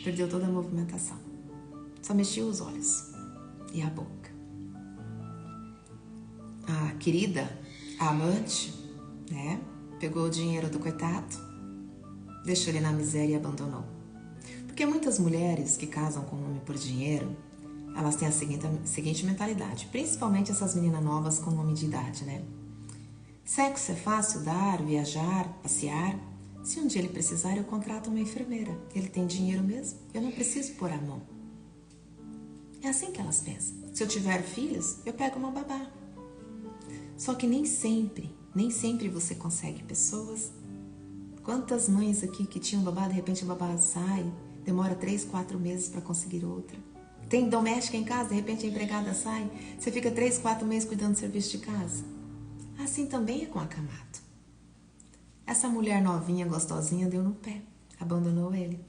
perdeu toda a movimentação. Só mexia os olhos e a boca. A querida, a amante, né, pegou o dinheiro do coitado, deixou ele na miséria e abandonou. Porque muitas mulheres que casam com um homem por dinheiro, elas têm a seguinte mentalidade, principalmente essas meninas novas com nome de idade, né? Sexo é fácil dar, viajar, passear. Se um dia ele precisar, eu contrato uma enfermeira. Ele tem dinheiro mesmo, eu não preciso pôr a mão. É assim que elas pensam. Se eu tiver filhos, eu pego uma babá. Só que nem sempre você consegue pessoas. Quantas mães aqui que tinham babá, de repente a babá sai, demora 3, 4 meses para conseguir outra. Tem doméstica em casa, de repente a empregada sai, você fica 3, 4 meses cuidando do serviço de casa. Assim também é com acamado. Essa mulher novinha, gostosinha, deu no pé, abandonou ele.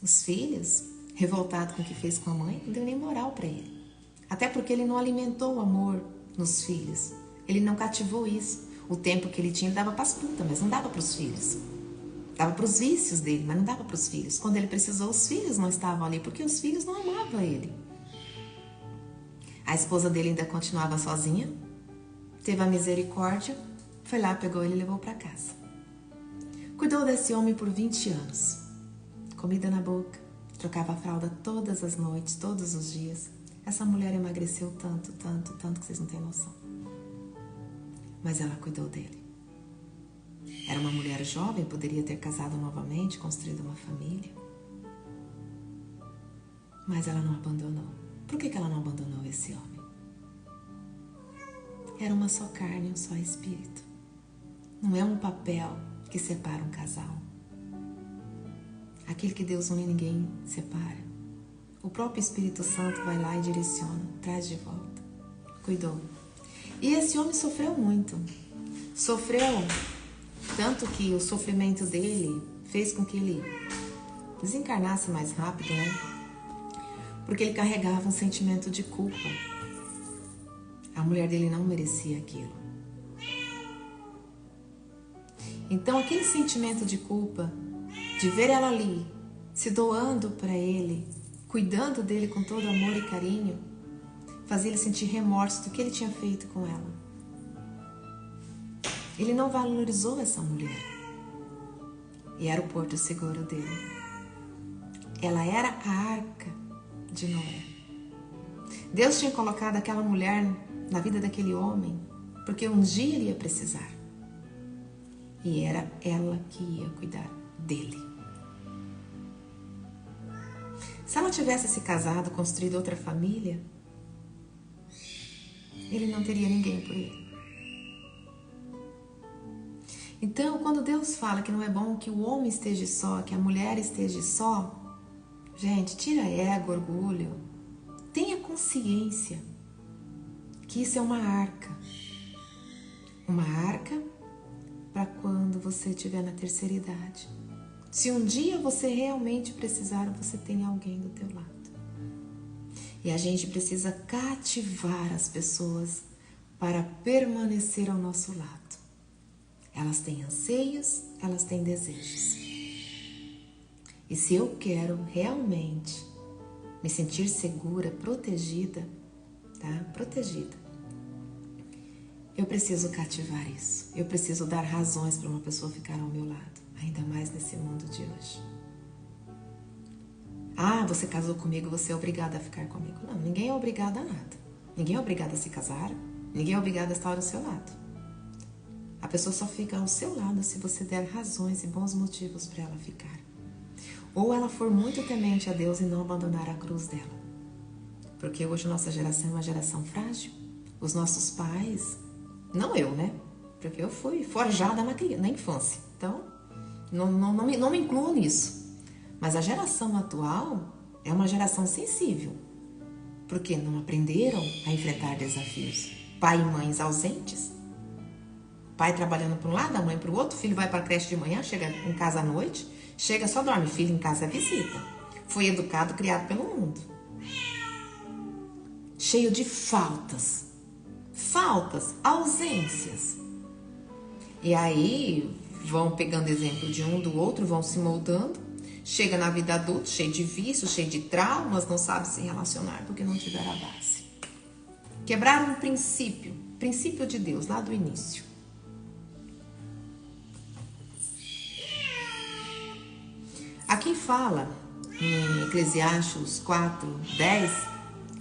Os filhos, revoltado com o que fez com a mãe, não deu nem moral para ele. Até porque ele não alimentou o amor nos filhos. Ele não cativou isso. O tempo que ele tinha, ele dava para as putas, mas não dava para os filhos. Dava para os vícios dele, mas não dava para os filhos. Quando ele precisou, os filhos não estavam ali, porque os filhos não amavam ele. A esposa dele ainda continuava sozinha, teve a misericórdia, foi lá, pegou ele e levou para casa. Cuidou desse homem por 20 anos. Comida na boca, trocava a fralda todas as noites, todos os dias. Essa mulher emagreceu tanto que vocês não têm noção. mas ela cuidou dele. Era uma mulher jovem, poderia ter casado novamente, construído uma família. Mas ela não abandonou. Por que ela não abandonou esse homem? Era uma só carne, um só espírito. Não é um papel que separa um casal. Aquele que Deus une, ninguém separa. O próprio Espírito Santo vai lá e direciona, traz de volta. Cuidou. E esse homem sofreu muito. Sofreu tanto que o sofrimento dele fez com que ele desencarnasse mais rápido, né? Porque ele carregava um sentimento de culpa. A mulher dele não merecia aquilo. Então, aquele sentimento de culpa, de ver ela ali, se doando para ele, cuidando dele com todo amor e carinho, fazia ele sentir remorso do que ele tinha feito com ela. Ele não valorizou essa mulher. E era o porto seguro dele. Ela era a arca de Noé. Deus tinha colocado aquela mulher na vida daquele homem, porque um dia ele ia precisar. E era ela que ia cuidar dele. Se ela tivesse se casado, construído outra família, ele não teria ninguém por ele. Então, quando Deus fala que não é bom que o homem esteja só, que a mulher esteja só, gente, tira ego, orgulho. Tenha consciência que isso é uma arca. Uma arca para quando você estiver na terceira idade. Se um dia você realmente precisar, você tem alguém do teu lado. E a gente precisa cativar as pessoas para permanecer ao nosso lado. Elas têm anseios, elas têm desejos. E se eu quero realmente me sentir segura, protegida, tá? Protegida. Eu preciso cativar isso. Eu preciso dar razões para uma pessoa ficar ao meu lado, ainda mais nesse mundo de hoje. Ah, você casou comigo, você é obrigada a ficar comigo. Não, ninguém é obrigado a nada. Ninguém é obrigado a se casar, ninguém é obrigado a estar ao seu lado. A pessoa só fica ao seu lado se você der razões e bons motivos para ela ficar. Ou ela for muito temente a Deus e não abandonar a cruz dela. Porque hoje nossa geração é uma geração frágil. Os nossos pais, não eu, né? Porque eu fui forjada na infância. Então, não me incluo nisso. Mas a geração atual é uma geração sensível. Porque não aprenderam a enfrentar desafios. Pai e mães ausentes. Pai trabalhando para um lado, a mãe para o outro, o filho vai para a creche de manhã, chega em casa à noite, chega só dorme, filho em casa é visita. Foi educado, criado pelo mundo. Cheio de faltas, ausências. E aí vão pegando exemplo de um do outro, vão se moldando, chega na vida adulta, cheio de vícios, cheio de traumas, não sabe se relacionar porque não tiver a base. Quebraram um princípio de Deus lá do início. Aqui fala, em Eclesiastes 4:10,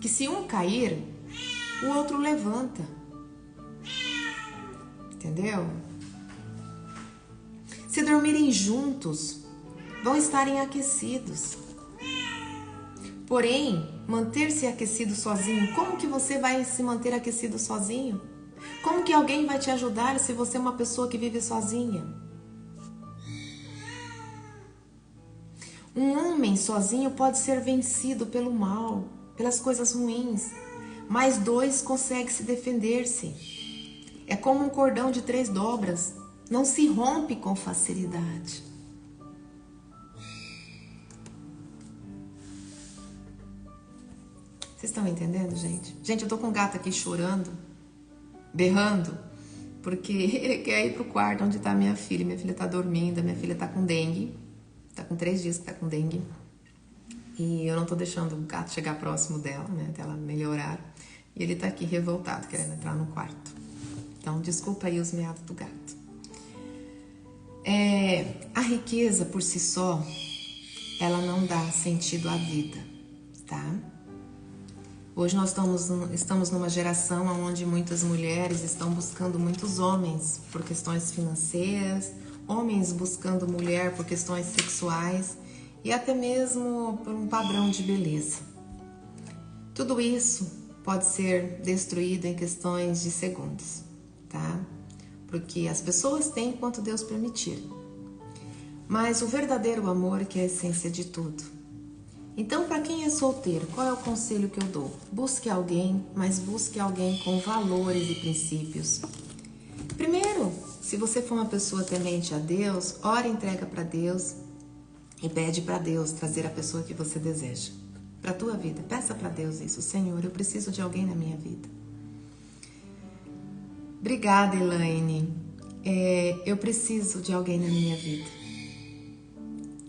que se um cair, o outro levanta. Entendeu? Se dormirem juntos, vão estarem aquecidos. Porém, manter-se aquecido sozinho, como que você vai se manter aquecido sozinho? Como que alguém vai te ajudar se você é uma pessoa que vive sozinha? Um homem sozinho pode ser vencido pelo mal, pelas coisas ruins, mas dois conseguem se defender-se. É como um cordão de 3 dobras, não se rompe com facilidade. Vocês estão entendendo, gente? Gente, eu tô com um gato aqui chorando, berrando, porque ele quer ir pro quarto onde tá minha filha. Minha filha tá dormindo, minha filha tá com dengue. Tá com 3 dias que tá com dengue. E eu não tô deixando o gato chegar próximo dela, né? Até ela melhorar. E ele tá aqui revoltado, querendo entrar no quarto. Então, desculpa aí os miados do gato. A riqueza por si só, ela não dá sentido à vida, tá? Hoje nós estamos numa geração onde muitas mulheres estão buscando muitos homens por questões financeiras, homens buscando mulher por questões sexuais e até mesmo por um padrão de beleza. Tudo isso pode ser destruído em questões de segundos, tá? Porque as pessoas têm quanto Deus permitir. Mas o verdadeiro amor que é a essência de tudo. Então, para quem é solteiro, qual é o conselho que eu dou? Busque alguém, mas busque alguém com valores e princípios. Primeiro, se você for uma pessoa temente a Deus, ora e entrega para Deus e pede para Deus trazer a pessoa que você deseja para a tua vida. Peça para Deus isso. Senhor, eu preciso de alguém na minha vida. Obrigada, Elaine. Eu preciso de alguém na minha vida.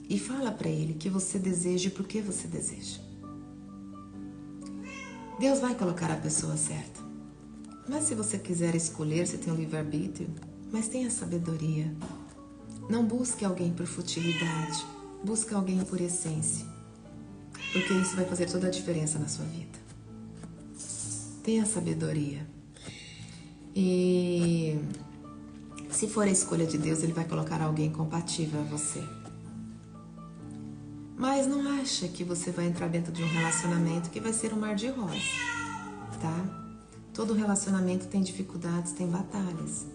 E fala para ele que você deseja e por que você deseja. Deus vai colocar a pessoa certa. Mas se você quiser escolher, você tem o livre-arbítrio, mas tenha sabedoria. Não busque alguém por futilidade, busque alguém por essência, porque isso vai fazer toda a diferença na sua vida. Tenha sabedoria. E se for a escolha de Deus, Ele vai colocar alguém compatível a você. Mas não acha que você vai entrar dentro de um relacionamento que vai ser um mar de rosas, tá? Todo relacionamento tem dificuldades, tem batalhas.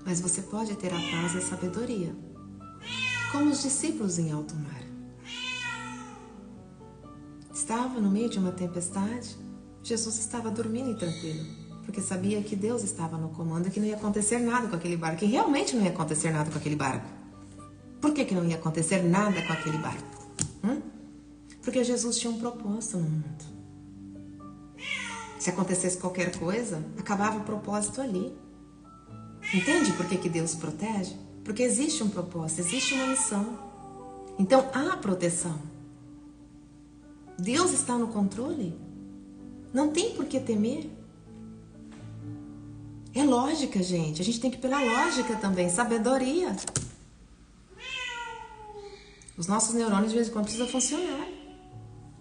Mas você pode ter a paz e a sabedoria, como os discípulos em alto mar. Estava no meio de uma tempestade, Jesus estava dormindo e tranquilo, porque sabia que Deus estava no comando e que não ia acontecer nada com aquele barco, que realmente não ia acontecer nada com aquele barco. Por que não ia acontecer nada com aquele barco? Porque Jesus tinha um propósito no mundo. Se acontecesse qualquer coisa, acabava o propósito ali. Entende por que Deus protege? Porque existe um propósito, existe uma missão. Então há proteção. Deus está no controle. Não tem por que temer. É lógica, gente. A gente tem que ir pela lógica também, sabedoria. Os nossos neurônios de vez em quando precisam funcionar.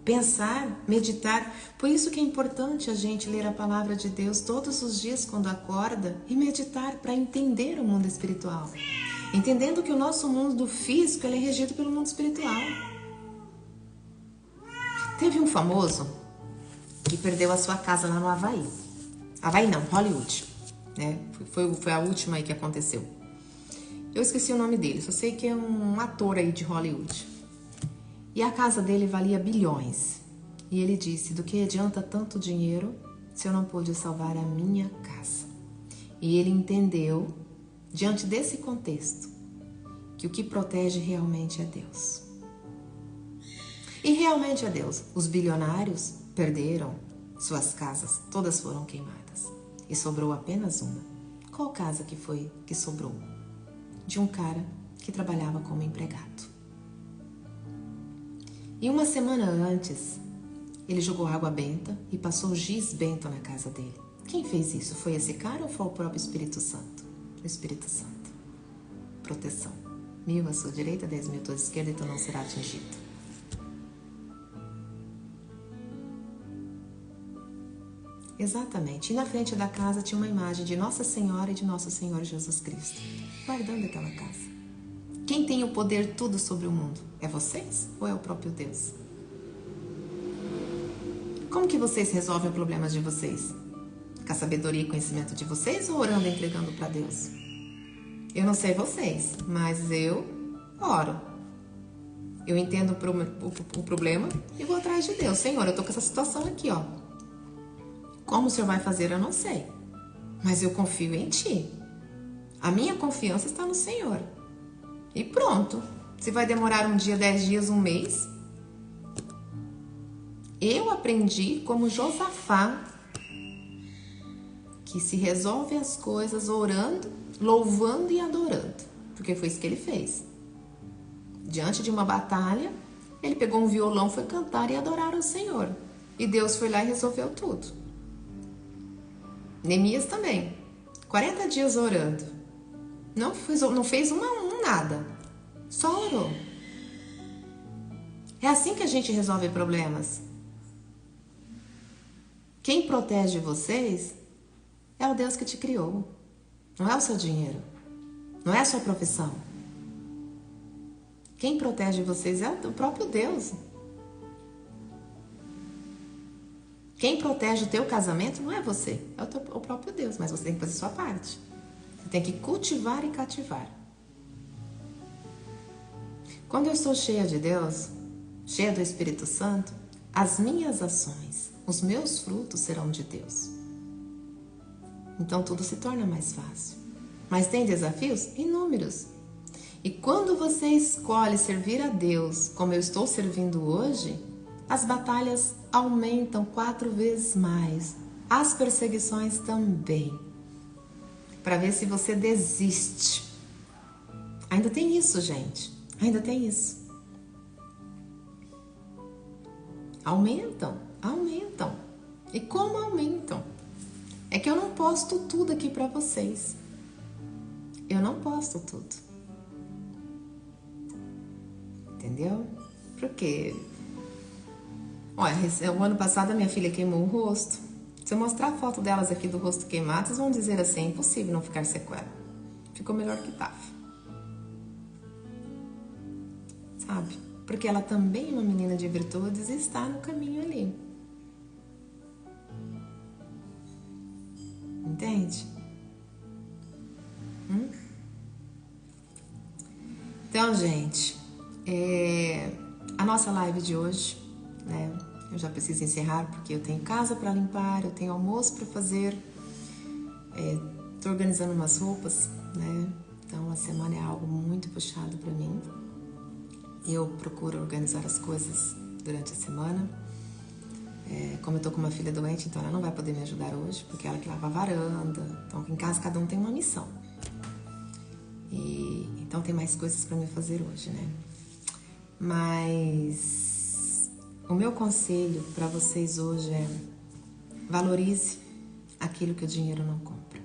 Pensar, meditar. Por isso que é importante a gente ler a palavra de Deus todos os dias quando acorda e meditar para entender o mundo espiritual. Entendendo que o nosso mundo físico ele é regido pelo mundo espiritual. Teve um famoso que perdeu a sua casa lá no Havaí. Havaí não, Hollywood. Né? Foi a última aí que aconteceu. Eu esqueci o nome dele, só sei que é um ator aí de Hollywood. E a casa dele valia bilhões. E ele disse, do que adianta tanto dinheiro se eu não pude salvar a minha casa? E ele entendeu, diante desse contexto, que o que protege realmente é Deus. E realmente é Deus. Os bilionários perderam suas casas, todas foram queimadas. E sobrou apenas uma. Qual casa que sobrou? De um cara que trabalhava como empregado. E uma semana antes, ele jogou água benta e passou giz bento na casa dele. Quem fez isso? Foi esse cara ou foi o próprio Espírito Santo? O Espírito Santo. Proteção. 1.000 à sua direita, 10.000 à sua esquerda, então não será atingido. Exatamente. E na frente da casa tinha uma imagem de Nossa Senhora e de Nosso Senhor Jesus Cristo, guardando aquela casa. Quem tem o poder tudo sobre o mundo? É vocês ou é o próprio Deus? Como que vocês resolvem os problemas de vocês? Com a sabedoria e conhecimento de vocês ou orando e entregando para Deus? Eu não sei vocês, mas eu oro. Eu entendo o problema e vou atrás de Deus. Senhor, eu tô com essa situação aqui, ó. Como o Senhor vai fazer, eu não sei. Mas eu confio em Ti. A minha confiança está no Senhor. E pronto. Se vai demorar um dia, 10 dias, um mês. Eu aprendi como Josafá que se resolve as coisas orando, louvando e adorando. Porque foi isso que ele fez. Diante de uma batalha, ele pegou um violão, foi cantar e adorar ao Senhor. E Deus foi lá e resolveu tudo. Neemias também. 40 dias orando. Não fez nada. Só orou. É assim que a gente resolve problemas. Quem protege vocês é o Deus que te criou. Não é o seu dinheiro. Não é a sua profissão. Quem protege vocês é o próprio Deus. Quem protege o teu casamento não é você, é o próprio Deus, mas você tem que fazer a sua parte. Você tem que cultivar e cativar. Quando eu estou cheia de Deus, cheia do Espírito Santo, as minhas ações, os meus frutos serão de Deus. Então tudo se torna mais fácil. Mas tem desafios inúmeros. E quando você escolhe servir a Deus como eu estou servindo hoje, as batalhas aumentam 4 vezes mais. As perseguições também. Para ver se você desiste. Ainda tem isso, gente. Ainda tem isso. Aumentam. E como aumentam? É que eu não posto tudo aqui para vocês. Eu não posto tudo. Entendeu? Porque... Olha, o ano passado a minha filha queimou o rosto. Se eu mostrar a foto delas aqui do rosto queimado, vocês vão dizer assim, é impossível não ficar sequela. Ficou melhor que tava. Sabe? Porque ela também é uma menina de virtudes e está no caminho ali. Entende? Então, gente, a nossa live de hoje, né? Eu já preciso encerrar porque eu tenho casa para limpar, eu tenho almoço para fazer, tô organizando umas roupas, né? Então a semana é algo muito puxado para mim. Eu procuro organizar as coisas durante a semana. Como eu tô com uma filha doente, então ela não vai poder me ajudar hoje, porque ela que lava a varanda. Então aqui em casa cada um tem uma missão. E então tem mais coisas para me fazer hoje, né? Mas o meu conselho para vocês hoje é: valorize aquilo que o dinheiro não compra.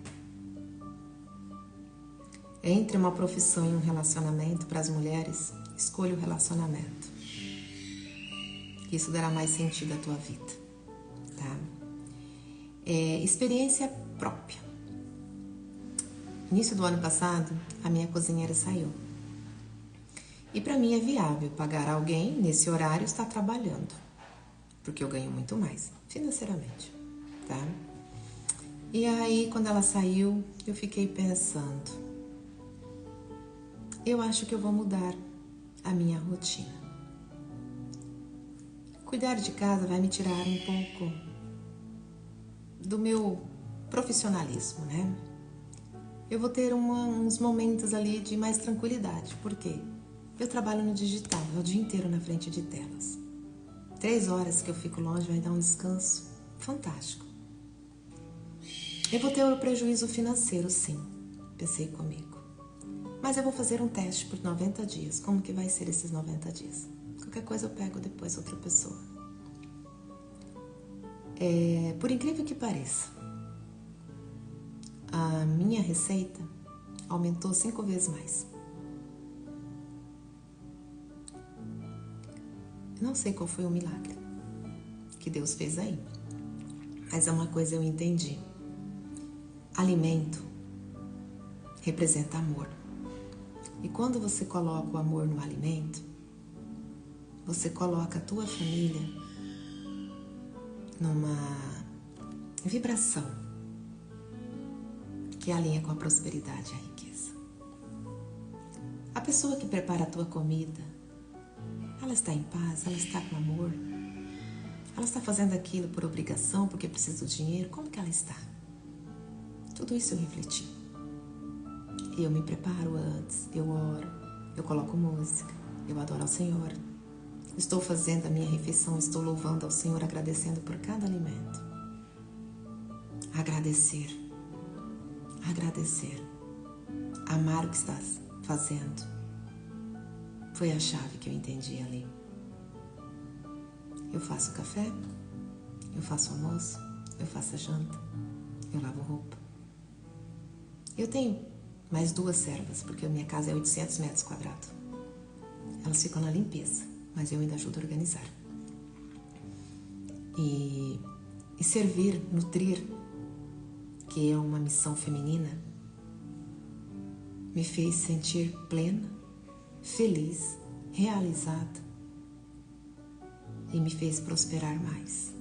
Entre uma profissão e um relacionamento, para as mulheres, escolha o relacionamento. Isso dará mais sentido à tua vida, tá? Experiência própria. Início do ano passado, a minha cozinheira saiu. E para mim é viável pagar alguém nesse horário estar trabalhando, porque eu ganho muito mais financeiramente, tá? E aí, quando ela saiu, eu fiquei pensando, eu acho que eu vou mudar a minha rotina. Cuidar de casa vai me tirar um pouco do meu profissionalismo, né? Eu vou ter uns momentos ali de mais tranquilidade. Por quê? Eu trabalho no digital, é o dia inteiro na frente de telas. 3 horas que eu fico longe vai dar um descanso fantástico. Eu vou ter um prejuízo financeiro, sim. Pensei comigo. Mas eu vou fazer um teste por 90 dias. Como que vai ser esses 90 dias? Qualquer coisa eu pego depois outra pessoa. Por incrível que pareça, a minha receita aumentou 5 vezes mais. Não sei qual foi o milagre que Deus fez aí, mas é uma coisa eu entendi. Alimento representa amor. E quando você coloca o amor no alimento, você coloca a tua família numa vibração que alinha com a prosperidade e a riqueza. A pessoa que prepara a tua comida, ela está em paz, ela está com amor, ela está fazendo aquilo por obrigação, porque precisa do dinheiro, como que ela está? Tudo isso eu refleti. Eu me preparo antes, eu oro, eu coloco música, eu adoro ao Senhor. Estou fazendo a minha refeição, estou louvando ao Senhor, agradecendo por cada alimento. Agradecer. Amar o que estás fazendo. Foi a chave que eu entendi ali. Eu faço café, eu faço almoço, eu faço a janta, eu lavo roupa. Eu tenho mais 2 servas, porque a minha casa é 800 metros quadrados. Elas ficam na limpeza, mas eu ainda ajudo a organizar. E e servir, nutrir, que é uma missão feminina, me fez sentir plena, feliz, realizada e me fez prosperar mais.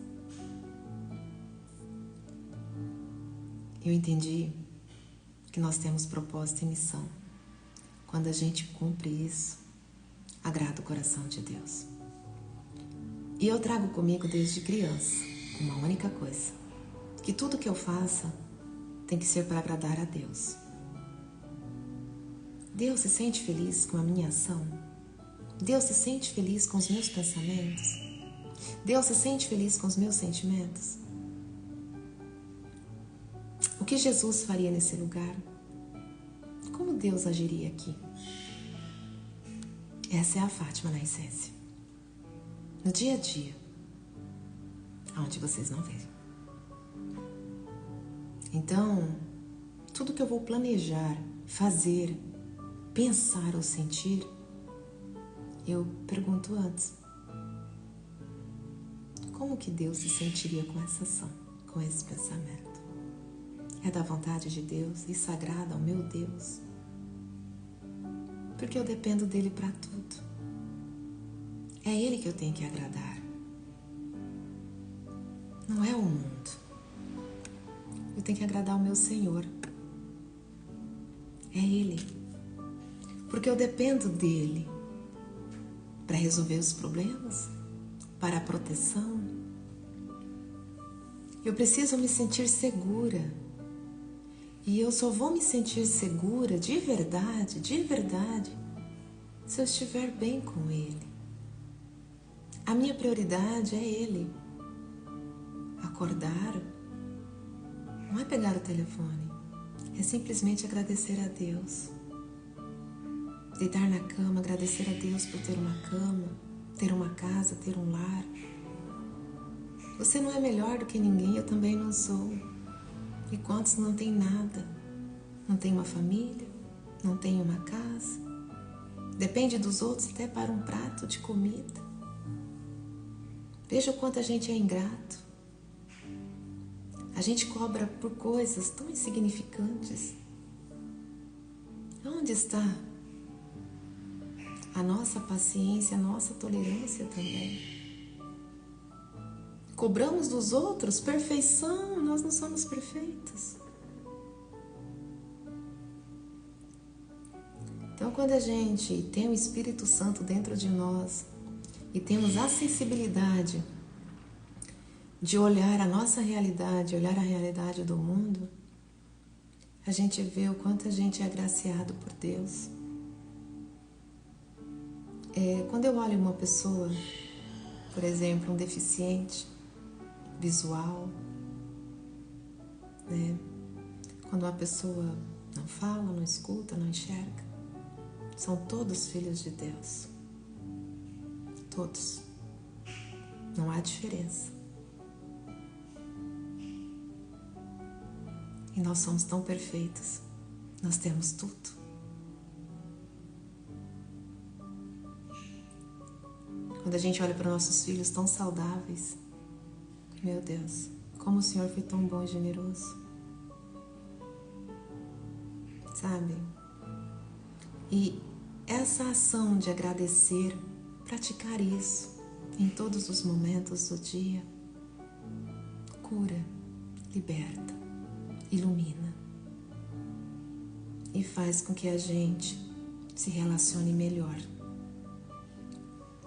Eu entendi que nós temos propósito e missão. Quando a gente cumpre isso, agrada o coração de Deus. E eu trago comigo desde criança uma única coisa, que tudo que eu faça tem que ser para agradar a Deus. Deus se sente feliz com a minha ação? Deus se sente feliz com os meus pensamentos? Deus se sente feliz com os meus sentimentos? O que Jesus faria nesse lugar? Como Deus agiria aqui? Essa é a Fátima na essência. No dia a dia, onde vocês não veem. Então, tudo que eu vou planejar, fazer, pensar ou sentir, eu pergunto antes: como que Deus se sentiria com essa ação, com esse pensamento? É da vontade de Deus? Isso agrada ao meu Deus? Porque eu dependo dele para tudo. É ele que eu tenho que agradar. Não é o mundo. Eu tenho que agradar ao meu Senhor. É ele. Porque eu dependo dele para resolver os problemas, para a proteção. Eu preciso me sentir segura. E eu só vou me sentir segura de verdade, se eu estiver bem com ele. A minha prioridade é ele. Acordar não é pegar o telefone, é simplesmente agradecer a Deus. Deitar na cama, agradecer a Deus por ter uma cama, ter uma casa, ter um lar. Você não é melhor do que ninguém, eu também não sou. E quantos não tem nada? Não tem uma família, não tem uma casa, depende dos outros até para um prato de comida. Veja o quanto a gente é ingrato. A gente cobra por coisas tão insignificantes. Onde está a nossa paciência, a nossa tolerância também? Cobramos dos outros perfeição, nós não somos perfeitos. Então, quando a gente tem o Espírito Santo dentro de nós e temos a sensibilidade de olhar a nossa realidade, olhar a realidade do mundo, a gente vê o quanto a gente é agraciado por Deus. Quando eu olho uma pessoa, por exemplo, um deficiente visual, né? Quando uma pessoa não fala, não escuta, não enxerga, são todos filhos de Deus. Todos. Não há diferença. E nós somos tão perfeitos. Nós temos tudo. Quando a gente olha para nossos filhos tão saudáveis, meu Deus, como o Senhor foi tão bom e generoso. Sabe? E essa ação de agradecer, praticar isso em todos os momentos do dia, cura, liberta, ilumina e faz com que a gente se relacione melhor.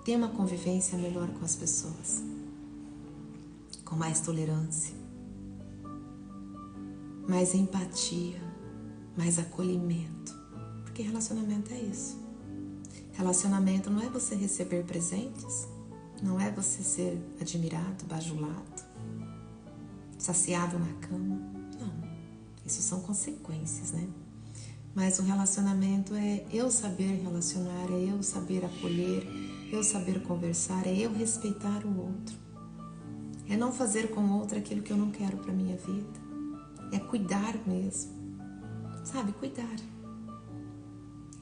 Tenha uma convivência melhor com as pessoas, com mais tolerância, mais empatia, mais acolhimento, porque relacionamento é isso. Relacionamento não é você receber presentes, não é você ser admirado, bajulado, saciado na cama, não. Isso são consequências, né? Mas o relacionamento é eu saber relacionar, é eu saber acolher, eu saber conversar, é eu respeitar o outro. É não fazer com o outro aquilo que eu não quero para minha vida. É cuidar mesmo. Sabe, cuidar.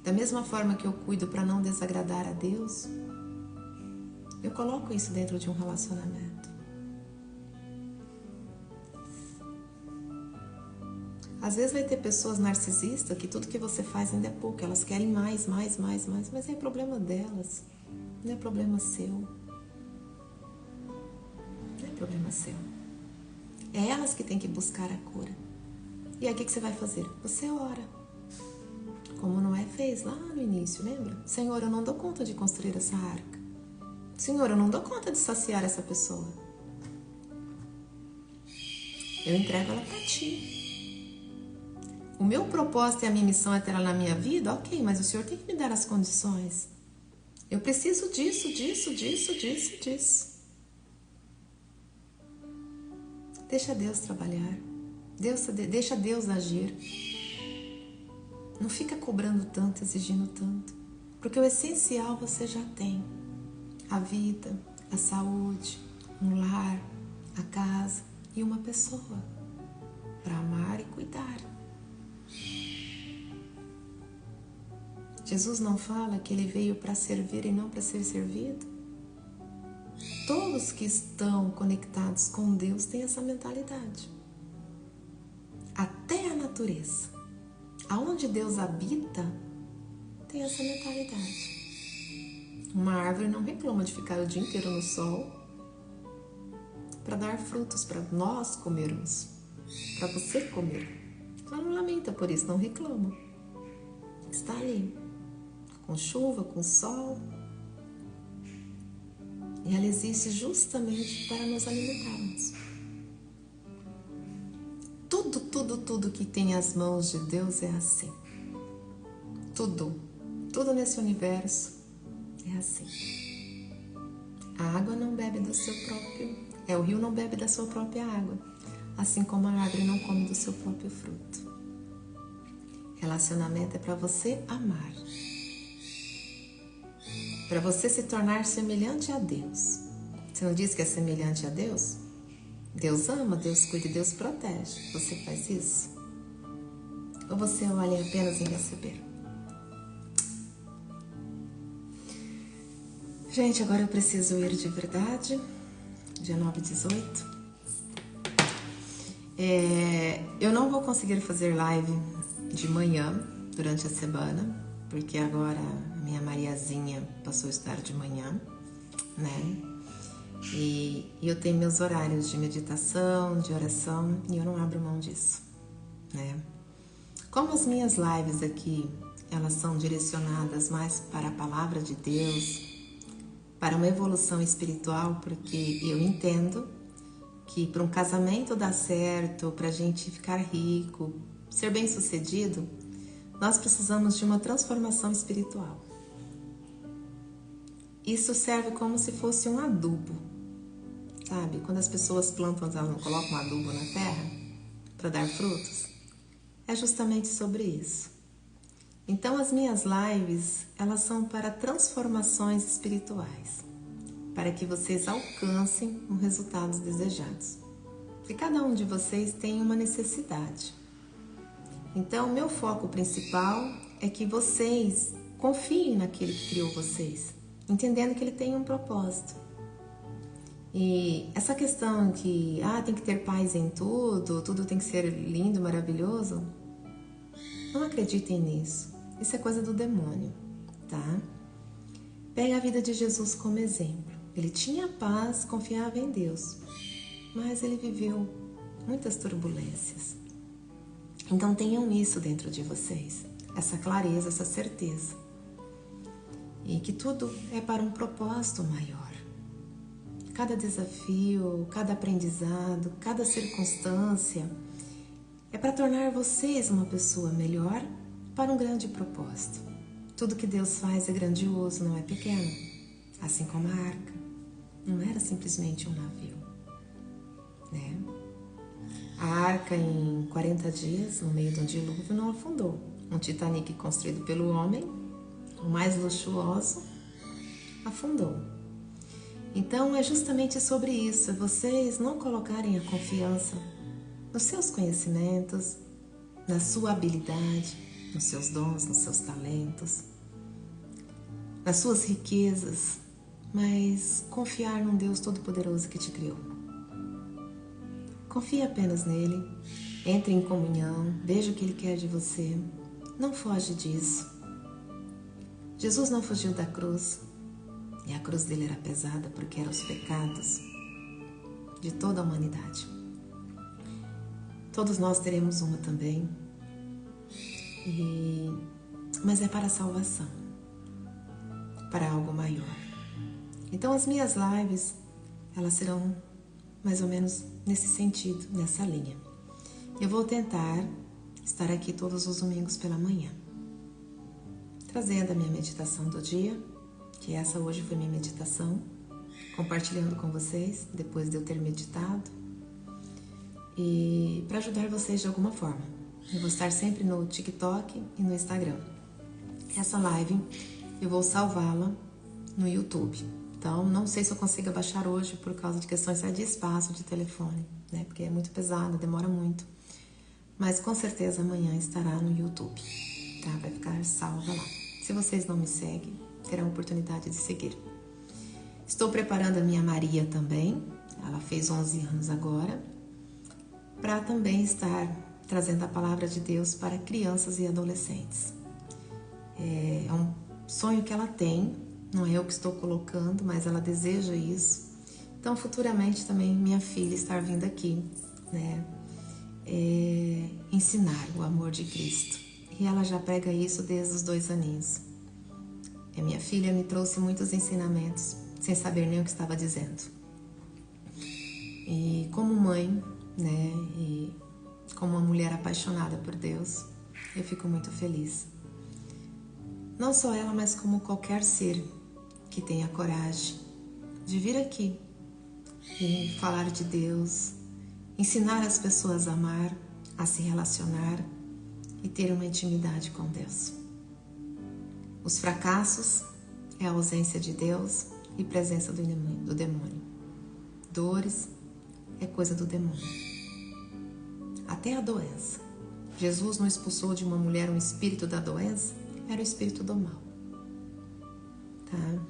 Da mesma forma que eu cuido para não desagradar a Deus, eu coloco isso dentro de um relacionamento. Às vezes vai ter pessoas narcisistas que tudo que você faz ainda é pouco, elas querem mais, mas é problema delas, não é problema seu. Não é problema seu. É elas que têm que buscar a cura. E aí o que você vai fazer? Você ora. Como Noé fez lá no início, lembra? Senhor, eu não dou conta de construir essa arca. Senhor, eu não dou conta de saciar essa pessoa. Eu entrego ela para ti. O meu propósito e a minha missão é ter ela na minha vida? Ok, mas o Senhor tem que me dar as condições. Eu preciso disso. Deixa Deus trabalhar. Deixa Deus agir. Não fica cobrando tanto, exigindo tanto. Porque o essencial você já tem. A vida, a saúde, um lar, a casa e uma pessoa para amar e cuidar. Jesus não fala que ele veio para servir e não para ser servido? Todos que estão conectados com Deus têm essa mentalidade. Até a natureza, aonde Deus habita, tem essa mentalidade. Uma árvore não reclama de ficar o dia inteiro no sol para dar frutos para nós comermos, para você comer. Ela não lamenta por isso, não reclama. Está ali, com chuva, com sol. E ela existe justamente para nos alimentarmos. Tudo que tem as mãos de Deus é assim. Tudo nesse universo é assim. A água não bebe do seu próprio... o rio não bebe da sua própria água. Assim como a árvore não come do seu próprio fruto. Relacionamento é para você amar. Para você se tornar semelhante a Deus. Você não diz que é semelhante a Deus? Deus ama, Deus cuida e Deus protege. Você faz isso? Ou você olha apenas em receber? Gente, agora eu preciso ir de verdade. Dia 9 e 18. Eu não vou conseguir fazer live de manhã durante a semana, porque agora a minha Mariazinha passou a estudar de manhã, né? E eu tenho meus horários de meditação, de oração, e eu não abro mão disso, né? Como as minhas lives aqui, elas são direcionadas mais para a palavra de Deus, para uma evolução espiritual, porque eu entendo que para um casamento dar certo, para a gente ficar rico, ser bem sucedido, nós precisamos de uma transformação espiritual. Isso serve como se fosse um adubo, sabe? Quando as pessoas plantam, elas não colocam adubo na terra para dar frutos. É justamente sobre isso. Então as minhas lives, elas são para transformações espirituais, para que vocês alcancem os resultados desejados. E cada um de vocês tem uma necessidade. Então, o meu foco principal é que vocês confiem naquele que criou vocês, entendendo que ele tem um propósito. E essa questão que tem que ter paz em tudo tem que ser lindo, maravilhoso, não acreditem nisso. Isso é coisa do demônio, tá? Pega a vida de Jesus como exemplo. Ele tinha paz, confiava em Deus, mas ele viveu muitas turbulências. Então tenham isso dentro de vocês, essa clareza, essa certeza. E que tudo é para um propósito maior. Cada desafio, cada aprendizado, cada circunstância é para tornar vocês uma pessoa melhor para um grande propósito. Tudo que Deus faz é grandioso, não é pequeno. Assim como a arca, não era simplesmente um navio, né? A arca, em 40 dias, no meio de um dilúvio, não afundou. Um Titanic construído pelo homem, o mais luxuoso, afundou. Então, é justamente sobre isso, é vocês não colocarem a confiança nos seus conhecimentos, na sua habilidade, nos seus dons, nos seus talentos, nas suas riquezas, mas confiar num Deus Todo-Poderoso que te criou. Confie apenas nele, Entre em comunhão, veja o que Ele quer de você. Não foge disso. Jesus não fugiu da cruz, e a cruz dele era pesada porque eram os pecados de toda a humanidade. Todos nós teremos uma também, mas é para a salvação, para algo maior. Então as minhas lives, elas serão mais ou menos nesse sentido, nessa linha. Eu vou tentar estar aqui todos os domingos pela manhã, trazendo a minha meditação do dia, que essa hoje foi minha meditação, compartilhando com vocês, depois de eu ter meditado, e para ajudar vocês de alguma forma. Eu vou estar sempre no TikTok e no Instagram. Essa live eu vou salvá-la no YouTube. Então, não sei se eu consigo baixar hoje por causa de questões de espaço, de telefone, né? Porque é muito pesado, demora muito. Mas com certeza amanhã estará no YouTube, tá? Vai ficar salva lá. Se vocês não me seguem, terão a oportunidade de seguir. Estou preparando a minha Maria também, ela fez 11 anos agora, para também estar trazendo a palavra de Deus para crianças e adolescentes. É um sonho que ela tem, não é eu que estou colocando, mas ela deseja isso. Então, futuramente também minha filha estar vindo aqui, né, ensinar o amor de Cristo. E ela já prega isso desde os 2 aninhos. Minha filha me trouxe muitos ensinamentos, sem saber nem o que estava dizendo. E como mãe, né, e como uma mulher apaixonada por Deus, eu fico muito feliz. Não só ela, mas como qualquer ser que tenha coragem de vir aqui e falar de Deus, ensinar as pessoas a amar, a se relacionar e ter uma intimidade com Deus. Os fracassos é a ausência de Deus e presença do demônio. Dores é coisa do demônio. Até a doença. Jesus não expulsou de uma mulher um espírito da doença, era o espírito do mal. Tá?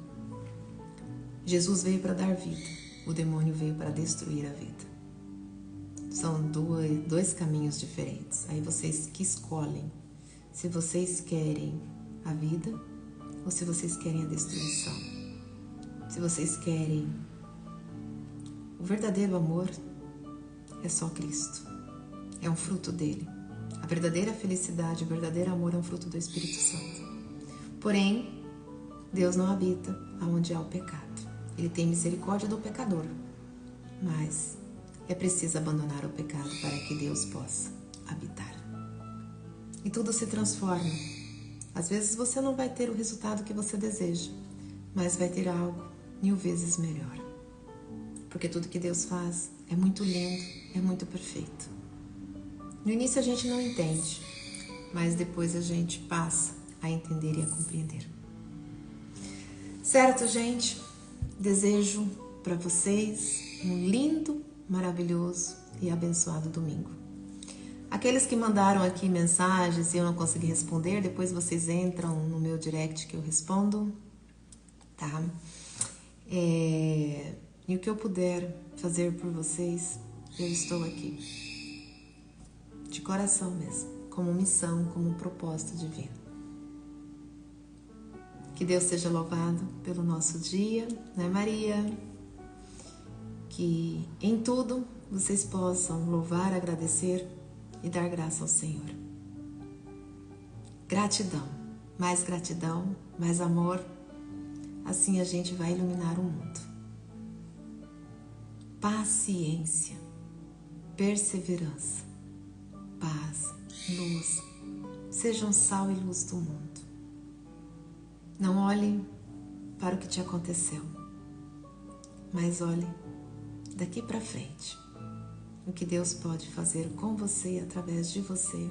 Jesus veio para dar vida, o demônio veio para destruir a vida. São dois caminhos diferentes. Aí vocês que escolhem se vocês querem a vida ou se vocês querem a destruição. Se vocês querem o verdadeiro amor, é só Cristo. É um fruto dele. A verdadeira felicidade, o verdadeiro amor é um fruto do Espírito Santo. Porém, Deus não habita onde há o pecado. Ele tem misericórdia do pecador, mas é preciso abandonar o pecado para que Deus possa habitar. E tudo se transforma. Às vezes você não vai ter o resultado que você deseja, mas vai ter algo 1000 vezes melhor. Porque tudo que Deus faz é muito lindo, é muito perfeito. No início a gente não entende, mas depois a gente passa a entender e a compreender. Certo, gente? Desejo para vocês um lindo, maravilhoso e abençoado domingo. Aqueles que mandaram aqui mensagens e eu não consegui responder, depois vocês entram no meu direct que eu respondo, tá? E o que eu puder fazer por vocês, eu estou aqui. De coração mesmo, como missão, como propósito divino. Que Deus seja louvado pelo nosso dia, né, Maria? Que em tudo vocês possam louvar, agradecer e dar graça ao Senhor. Gratidão, mais amor, assim a gente vai iluminar o mundo. Paciência, perseverança, paz, luz, sejam sal e luz do mundo. Não olhe para o que te aconteceu, mas olhe daqui para frente o que Deus pode fazer com você e através de você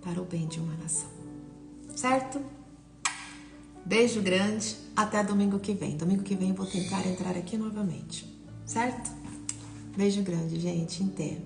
para o bem de uma nação. Certo? Beijo grande, até domingo que vem. Domingo que vem eu vou tentar entrar aqui novamente, certo? Beijo grande, gente, até.